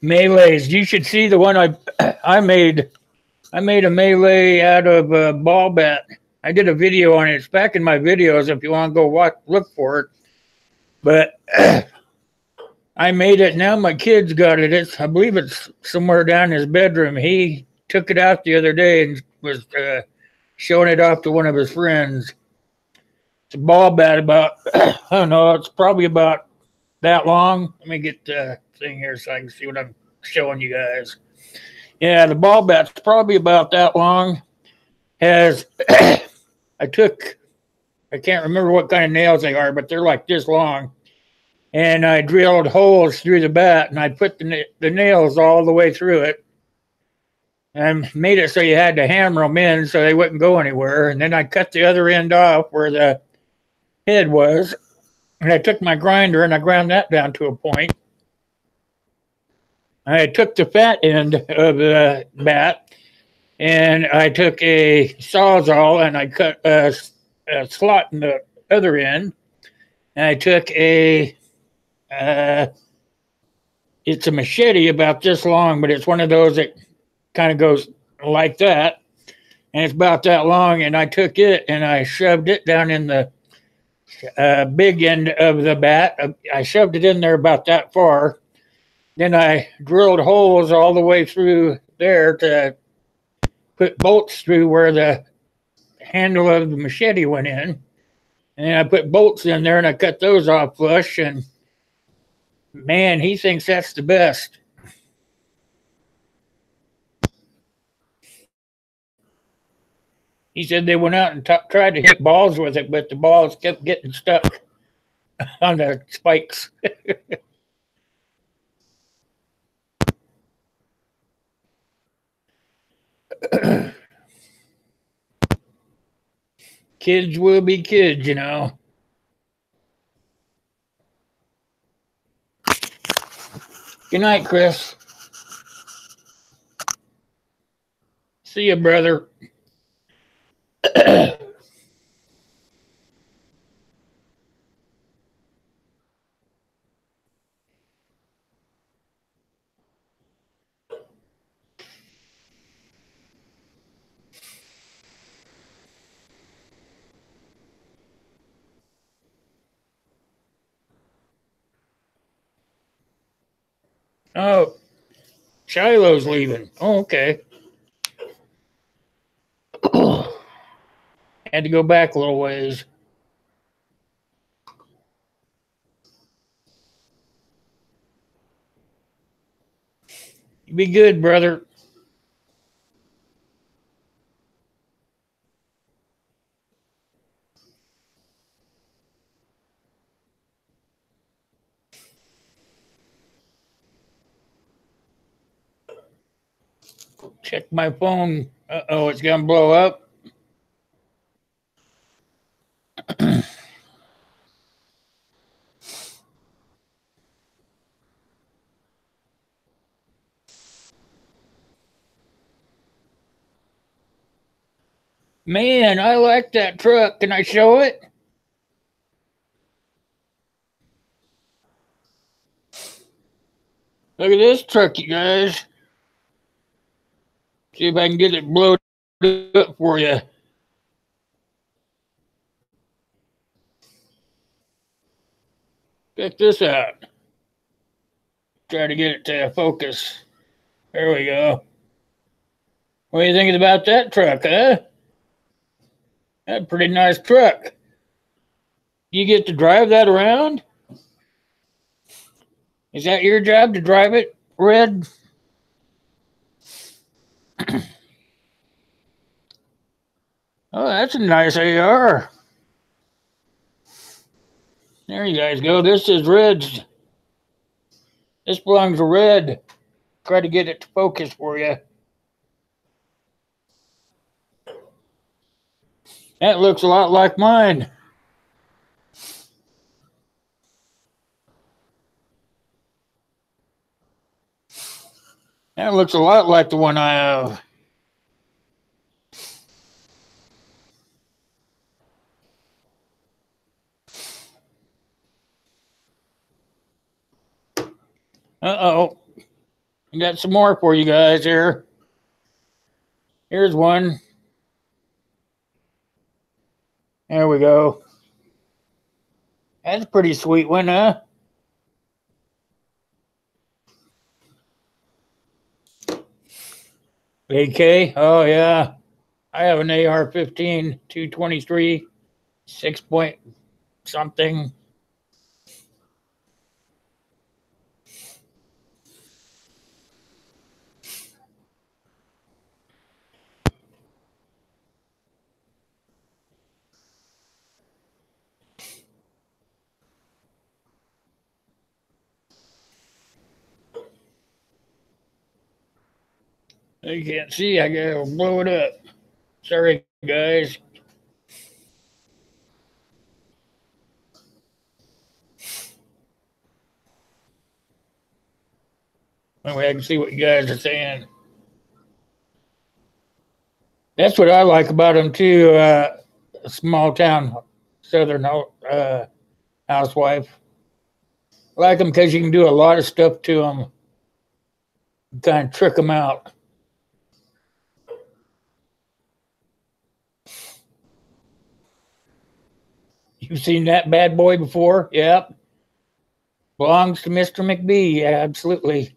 Melees. You should see the one I made. I made a melee out of a ball bat. I did a video on it. It's back in my videos if you want to go look for it. But I made it. Now my kid's got it. I believe it's somewhere down in his bedroom. He took it out the other day and was showing it off to one of his friends. It's a ball bat about, I don't know, it's probably about that long. Let me get the thing here so I can see what I'm showing you guys. Yeah, the ball bat's probably about that long. I can't remember what kind of nails they are, but they're like this long. And I drilled holes through the bat, and I put the nails all the way through it. And made it so you had to hammer them in so they wouldn't go anywhere. And then I cut the other end off where the head was. And I took my grinder and I ground that down to a point. I took the fat end of the bat and I took a sawzall and I cut a slot in the other end. And I took uh, it's a machete about this long, but it's one of those that kind of goes like that. And it's about that long. And I took it and I shoved it down in the big end of the bat. I shoved it in there about that far. Then I drilled holes all the way through there to put bolts through where the handle of the machete went in. And I put bolts in there and I cut those off flush. And man, he thinks that's the best. He said they went out and tried to hit balls with it, but the balls kept getting stuck on the spikes. Kids will be kids, you know. Good night, Chris. See you, brother. Oh, Shiloh's leaving. Oh, okay. Had to go back a little ways. You be good, brother. Check my phone. Uh-oh, it's gonna blow up. Man, I like that truck. Can I show it? Look at this truck, you guys. See if I can get it blown up for you. Check this out. Try to get it to focus. There we go. What are you thinking about that truck, huh? That's a pretty nice truck. You get to drive that around? Is that your job to drive it, Red? Oh, that's a nice AR. There you guys go. This is Red's. This belongs to Red. Try to get it to focus for you. That looks a lot like mine. That looks a lot like the one I have. Uh-oh. I got some more for you guys here. Here's one. There we go. That's a pretty sweet one, huh? AK? Oh, yeah. I have an AR-15, 223, 6 point something. You can't see. I gotta blow it up. Sorry, guys. Anyway, I can see what you guys are saying. That's what I like about them too. A small town southern housewife. I like them because you can do a lot of stuff to them. Kind of trick them out. You've seen that bad boy before? Yep. Belongs to Mr. McBee. Yeah, absolutely.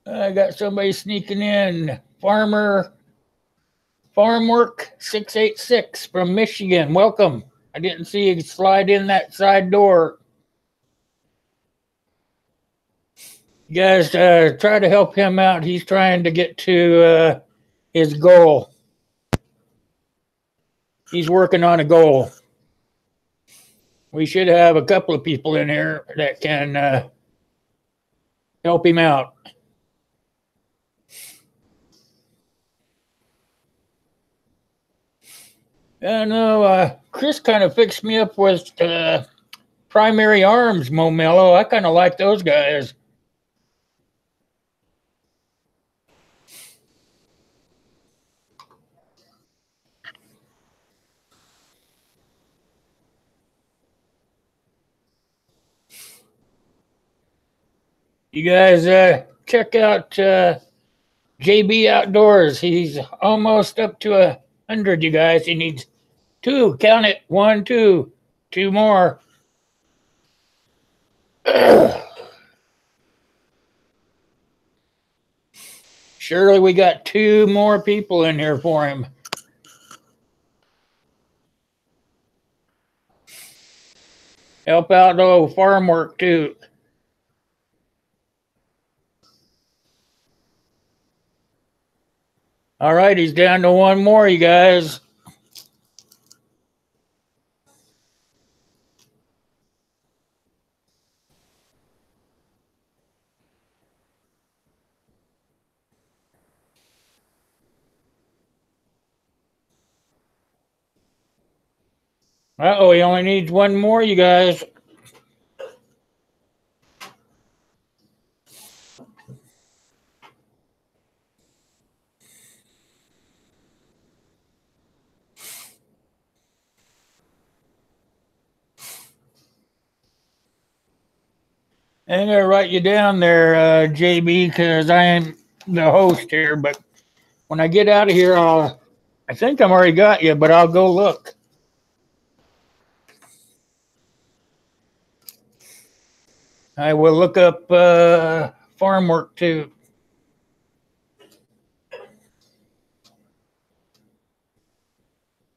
I got somebody sneaking in. Farm Work 686 from Michigan. Welcome. I didn't see you slide in that side door. You guys try to help him out. He's trying to get to his goal. He's working on a goal. We should have a couple of people in here that can help him out. I know Chris kind of fixed me up with Primary Arms, Mo Mello. I kind of like those guys. You guys check out JB Outdoors. He's almost up to 100, you guys. He needs 2. Count it. 1, 2. 2 more. Surely we got 2 more people in here for him. Help out the farm work too. All right, he's down to 1 more, you guys. Uh-oh, he only needs 1 more, you guys. I'm going to write you down there, JB, because I am the host here. But when I get out of here, I think I'm already got you, but I'll go look. I will look up farm work too.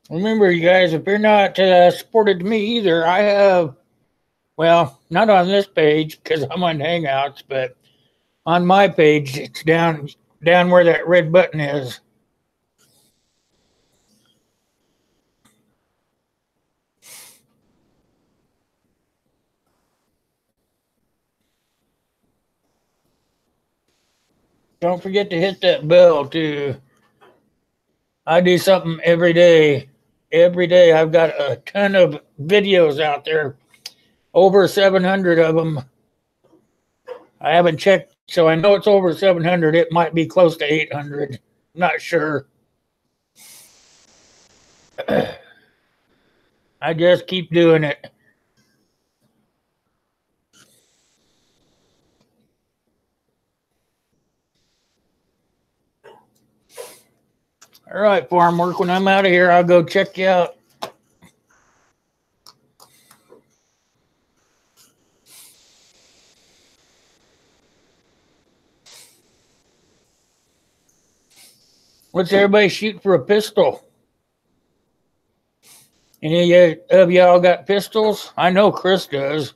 Remember, you guys, if you're not supported to me either, I have, well, not on this page because I'm on Hangouts, but on my page, it's down where that red button is. Don't forget to hit that bell too. I do something every day. Every day I've got a ton of videos out there, over 700 of them. I haven't checked, so I know it's over 700. It might be close to 800. I'm not sure. I just keep doing it. All right, farm work. When I'm out of here, I'll go check you out. What's everybody shoot for a pistol? Any of y'all got pistols? I know Chris does.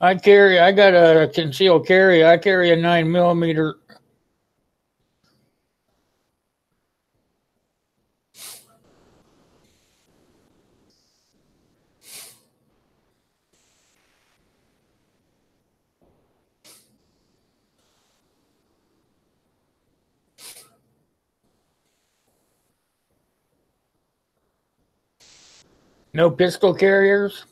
I got a concealed carry. I carry a 9mm. No pistol carriers?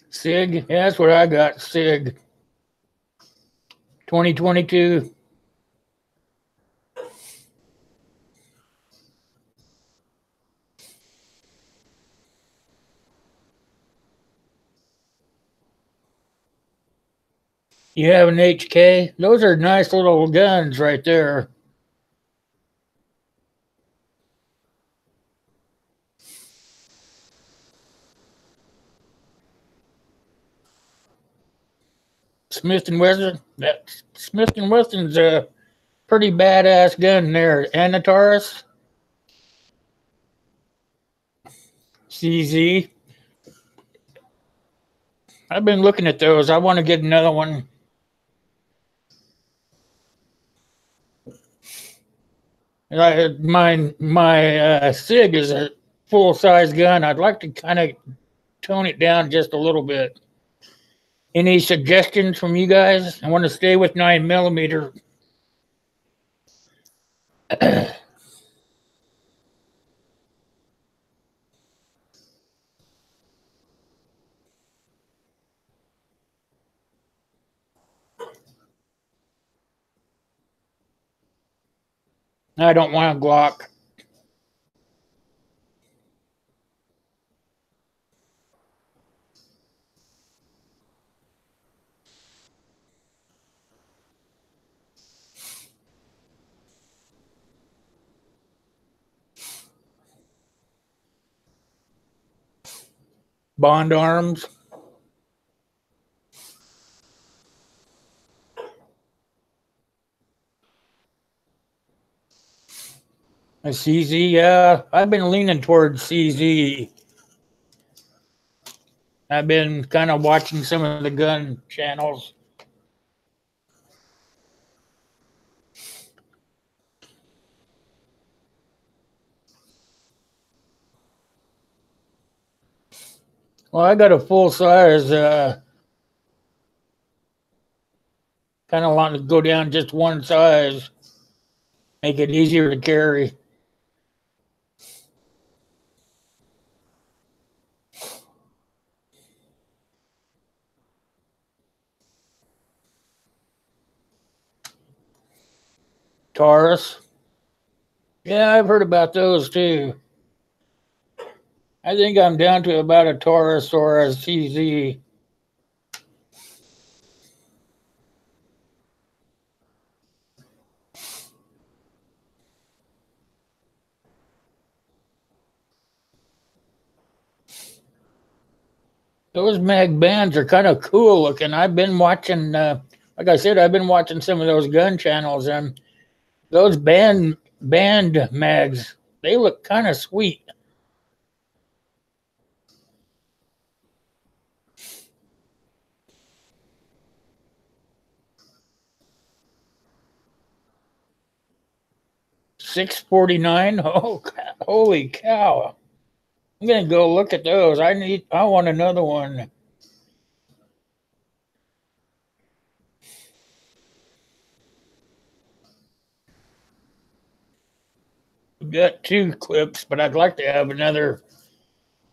SIG? Yeah, that's what I got. SIG. 2022. You have an HK? Those are nice little guns right there. Smith & Wesson? That Smith & Wesson's a pretty badass gun there. Anataurus? CZ? I've been looking at those. I want to get another one. My SIG is a full size gun. I'd like to kind of tone it down just a little bit. Any suggestions from you guys? I want to stay with 9mm. I don't want a Glock. Bond Arms. A CZ, yeah. I've been leaning towards CZ. I've been kind of watching some of the gun channels. Well, I got a full size. Kind of want to go down just one size, make it easier to carry. Taurus. Yeah, I've heard about those too. I think I'm down to about a Taurus or a CZ. Those mag bands are kind of cool looking. I've been watching, like I said, I've been watching some of those gun channels, and those band mags, they look kind of sweet. $6.49. Oh, holy cow! I'm gonna go look at those. I want another one. We've got 2 clips, but I'd like to have another,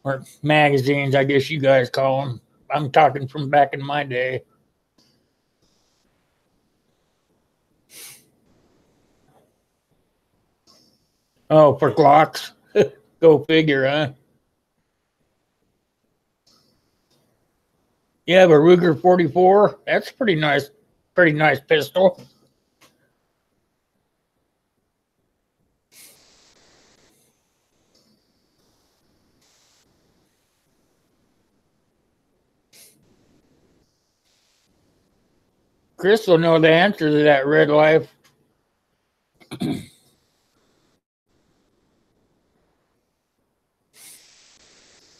or magazines, I guess you guys call them. I'm talking from back in my day. Oh, for Glocks. Go figure, huh? You have a Ruger 44. That's pretty nice pistol. Chris will know the answer to that, Red Life.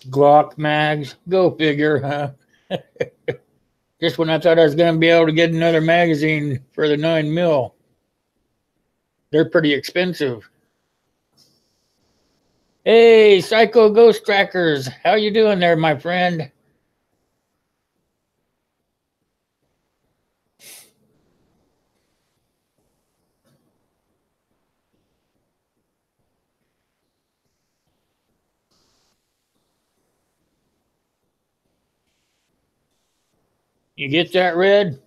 Glock mags. Go figure, huh? Just when I thought I was going to be able to get another magazine for the 9mm. They're pretty expensive. Hey, Psycho Ghost Trackers. How you doing there, my friend? You get that, Red?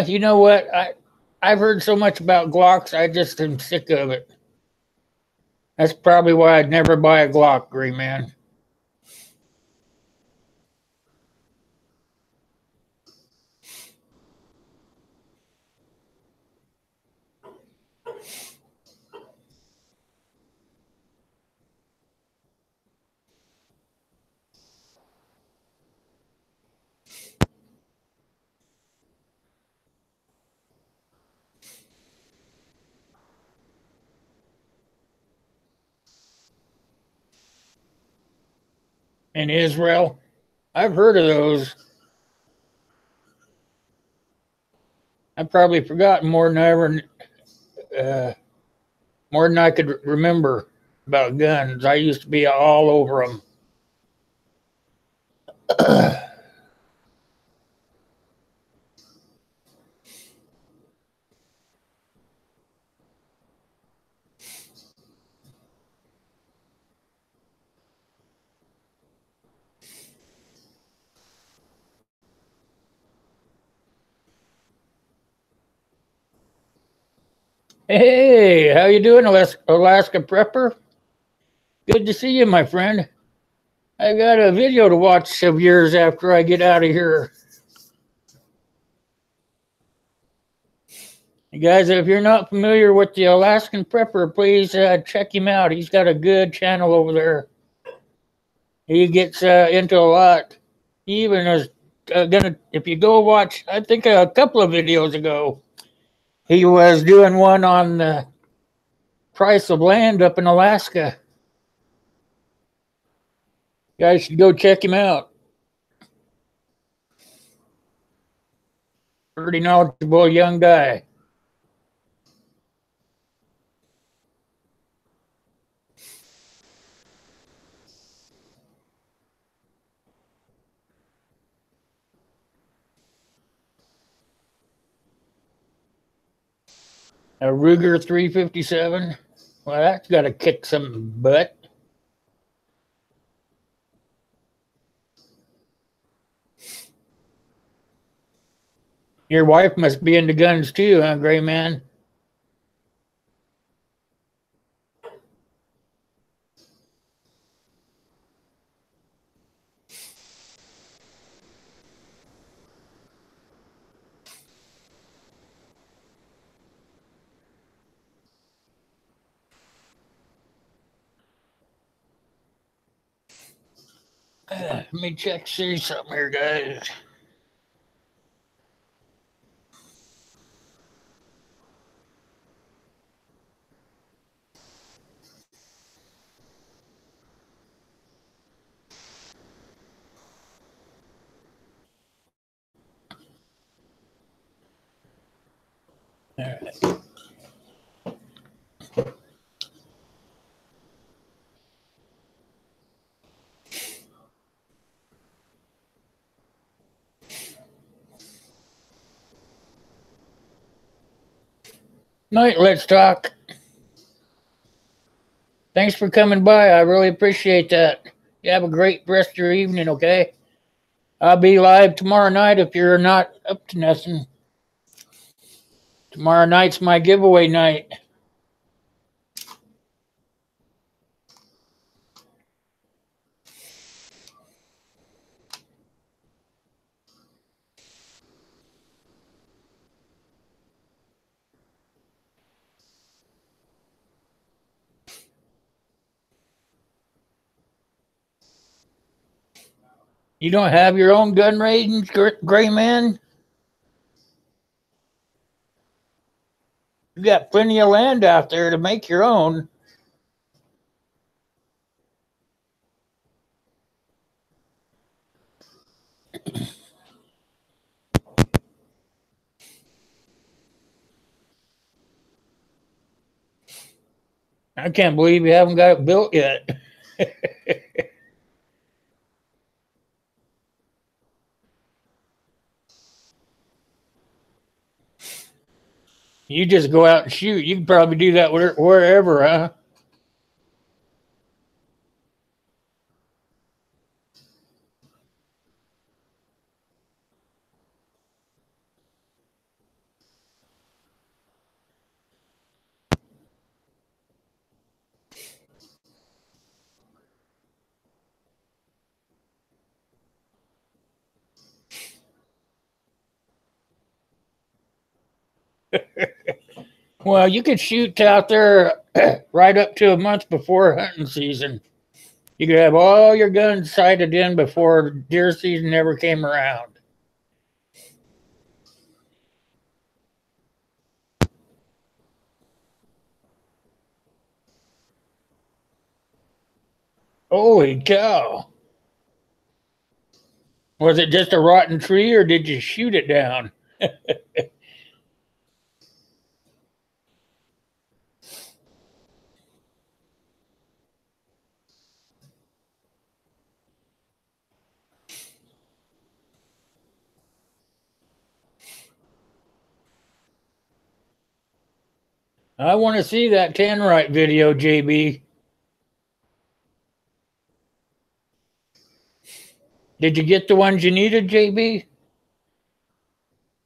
You know what? I've heard so much about Glocks. I just am sick of it. That's probably why I'd never buy a Glock, Gray Man. In Israel, I've heard of those. I've probably forgotten more than I could remember about guns. I used to be all over them. Hey, how you doing, Alaska Prepper? Good to see you, my friend. I got a video to watch of yours after I get out of here. You guys, if you're not familiar with the Alaskan Prepper, please check him out. He's got a good channel over there. He gets into a lot. He even is if you go watch, I think a couple of videos ago, he was doing one on the price of land up in Alaska. You guys should go check him out. Pretty knowledgeable young guy. A Ruger 357. Well, that's got to kick some butt. Your wife must be into guns too, huh, Gray Man? Let me see something here, guys. All right. Night, let's talk. Thanks for coming by. I really appreciate that. You have a great rest of your evening, okay? I'll be live tomorrow night if you're not up to nothing. Tomorrow night's my giveaway night. You don't have your own gun range, Gray Man? You got plenty of land out there to make your own. I can't believe you haven't got it built yet. You just go out and shoot. You can probably do that wherever, huh? Well, you could shoot out there right up to a month before hunting season. You could have all your guns sighted in before deer season ever came around. Holy cow. Was it just a rotten tree or did you shoot it down? I want to see that Tannerite video, JB. Did you get the ones you needed, JB?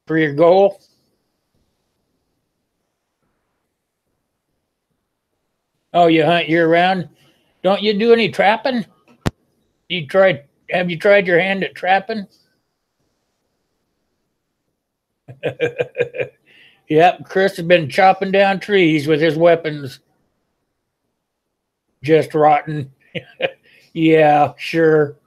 For your goal? Oh, you hunt year round? Don't you do any trapping? Have you tried your hand at trapping? Yep, Chris has been chopping down trees with his weapons. Just rotten. Yeah, sure.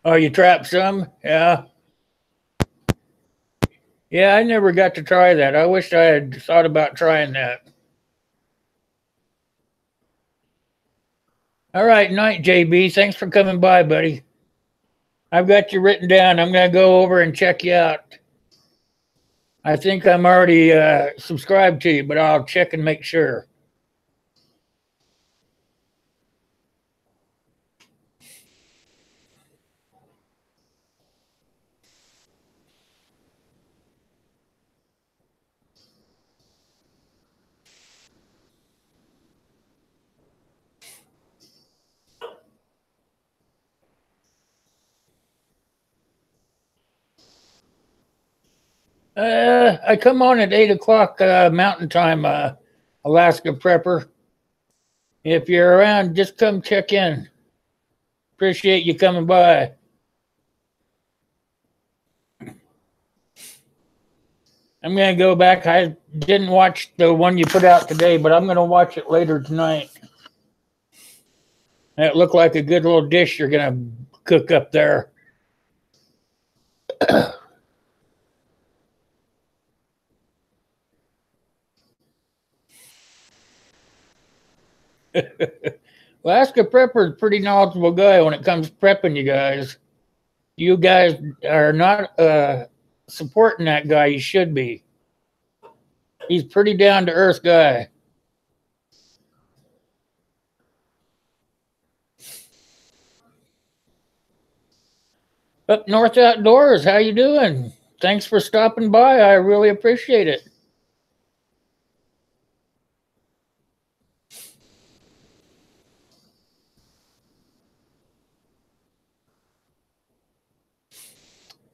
Oh, you trapped some? Yeah. Yeah, I never got to try that. I wish I had thought about trying that. All right, night, JB. Thanks for coming by, buddy. I've got you written down. I'm going to go over and check you out. I think I'm already subscribed to you, but I'll check and make sure. I come on at 8 o'clock Mountain Time, Alaska Prepper. If you're around, just come check in. Appreciate you coming by. I'm going to go back. I didn't watch the one you put out today, but I'm going to watch it later tonight. That looked like a good little dish you're going to cook up there. Alaska Prepper is a pretty knowledgeable guy when it comes to prepping, you guys. You guys are not supporting that guy. You should be. He's pretty down to earth guy. Up North Outdoors, how you doing? Thanks for stopping by. I really appreciate it.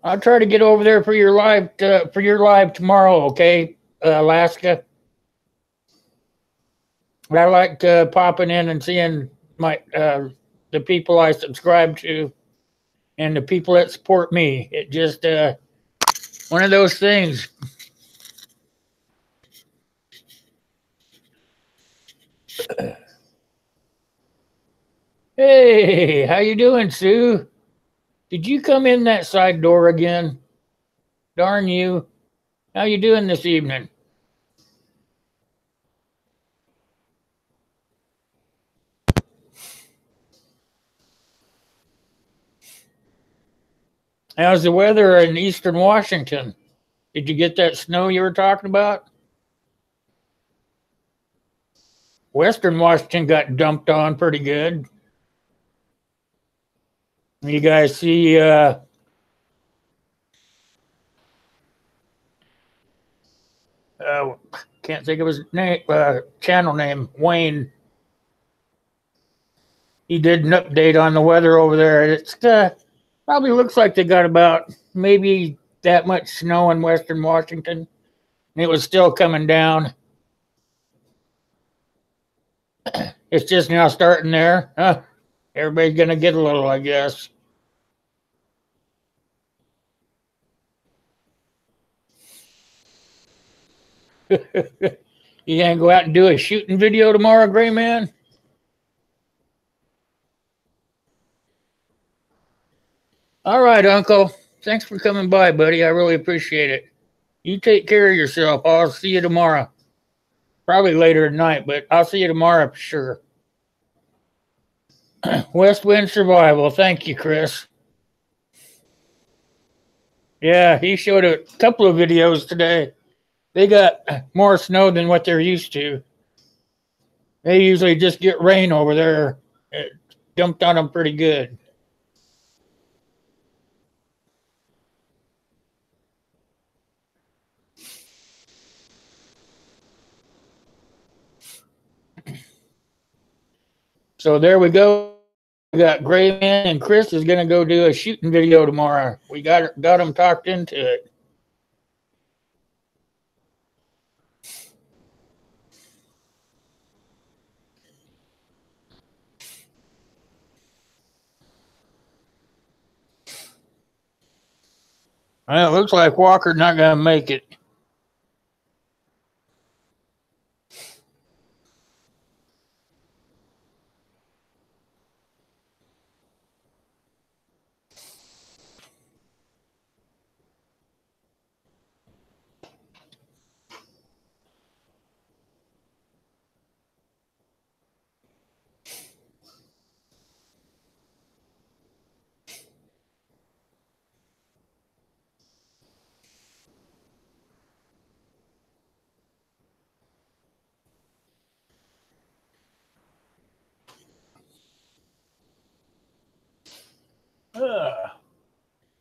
I'll try to get over there for your live tomorrow, okay, Alaska. I like popping in and seeing my the people I subscribe to and the people that support me. It just one of those things. Hey, how you doing, Sue? Did you come in that side door again? Darn you. How you doing this evening? How's the weather in eastern Washington? Did you get that snow you were talking about? Western Washington got dumped on pretty good. You guys see can't think of his name channel name, Wayne. He did an update on the weather over there. It's probably looks like they got about maybe that much snow in western Washington, and it was still coming down. It's just now starting there. Huh? Everybody's gonna get a little, I guess. You gonna go out and do a shooting video tomorrow, Gray Man? All right, Uncle. Thanks for coming by, buddy. I really appreciate it. You take care of yourself. I'll see you tomorrow. Probably later at night, but I'll see you tomorrow for sure. West Wind Survival. Thank you, Chris. Yeah, he showed a couple of videos today. They got more snow than what they're used to. They usually just get rain over there. It dumped on them pretty good. So there we go. We got Gray Man and Chris is going to go do a shooting video tomorrow. We got them talked into it. Well, it looks like Walker's not going to make it.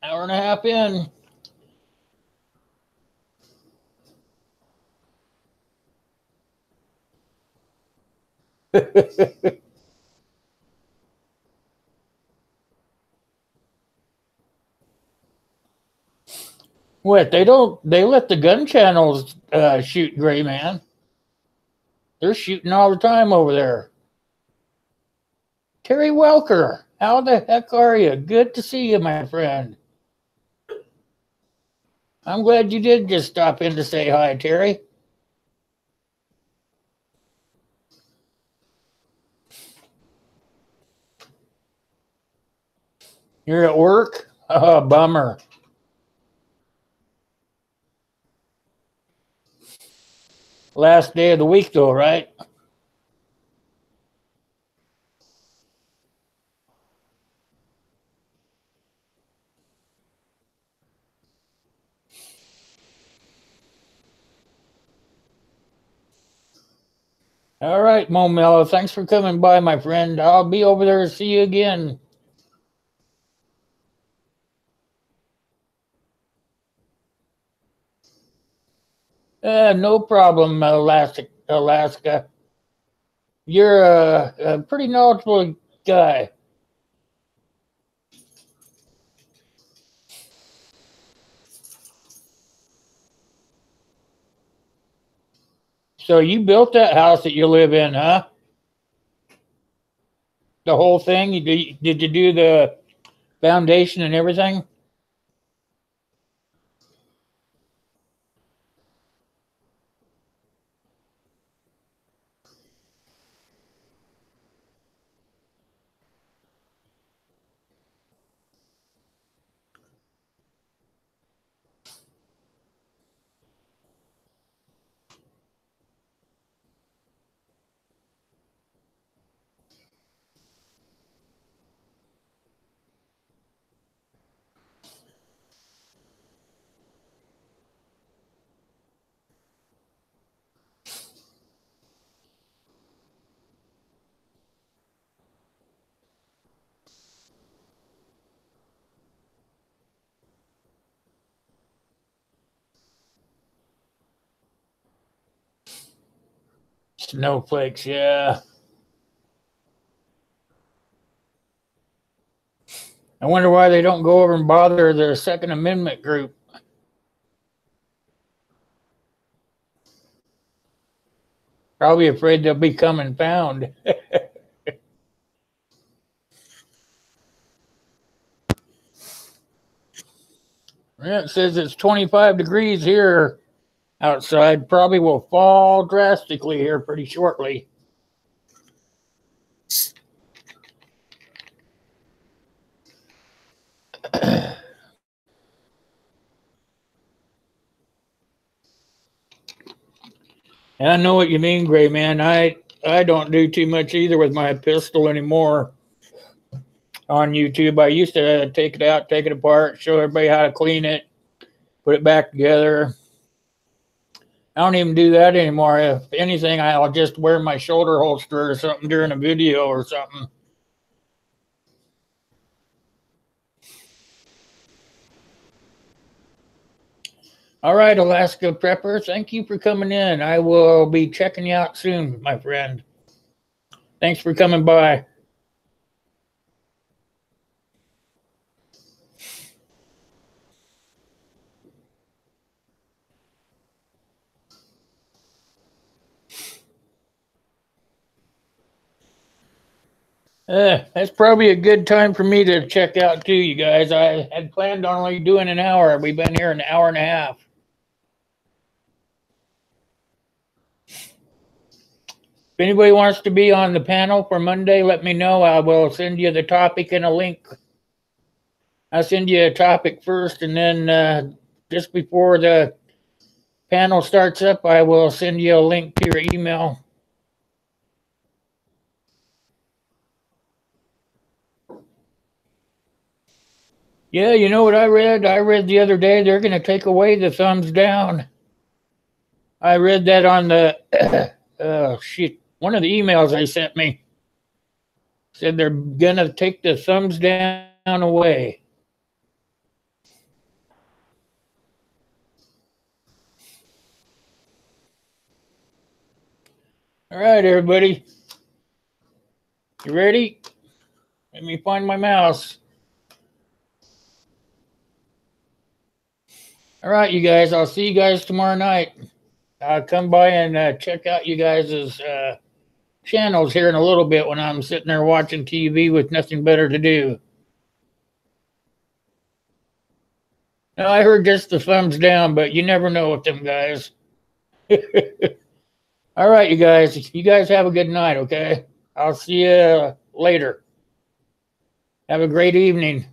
Hour and a half in. What, they let the gun channels shoot, Gray Man. They're shooting all the time over there. Terry Welker, how the heck are you? Good to see you, my friend. I'm glad you did just stop in to say hi, Terry. You're at work? Oh, bummer. Last day of the week, though, right? All right, Mo Mello. Thanks for coming by, my friend. I'll be over there to see you again. No problem, Alaska. You're a pretty knowledgeable guy. So you built that house that you live in, huh? The whole thing? Did you do the foundation and everything? Snowflakes, yeah. I wonder why they don't go over and bother the Second Amendment group. Probably afraid they'll be coming found. Yeah, it says it's 25 degrees here outside. Probably will fall drastically here pretty shortly. I know what you mean, Gray Man. I don't do too much either with my pistol anymore on YouTube. I used to take it out, take it apart, show everybody how to clean it, put it back together. I don't even do that anymore. If anything, I'll just wear my shoulder holster or something during a video or something. All right, Alaska Prepper, thank you for coming in. I will be checking you out soon, my friend. Thanks for coming by. That's probably a good time for me to check out too, you guys. I had planned on only doing an hour. We've been here an hour and a half. If anybody wants to be on the panel for Monday, let me know. I will send you the topic and a link. I'll send you a topic first, and then just before the panel starts up, I will send you a link to your email. Yeah, you know what I read? I read the other day they're going to take away the thumbs down. I read that on the one of the emails they sent me. Said they're going to take the thumbs down away. All right, everybody. You ready? Let me find my mouse. All right, you guys. I'll see you guys tomorrow night. I'll come by and check out you guys' channels here in a little bit when I'm sitting there watching TV with nothing better to do. Now, I heard just the thumbs down, but you never know with them guys. All right, you guys. You guys have a good night, okay? I'll see you later. Have a great evening.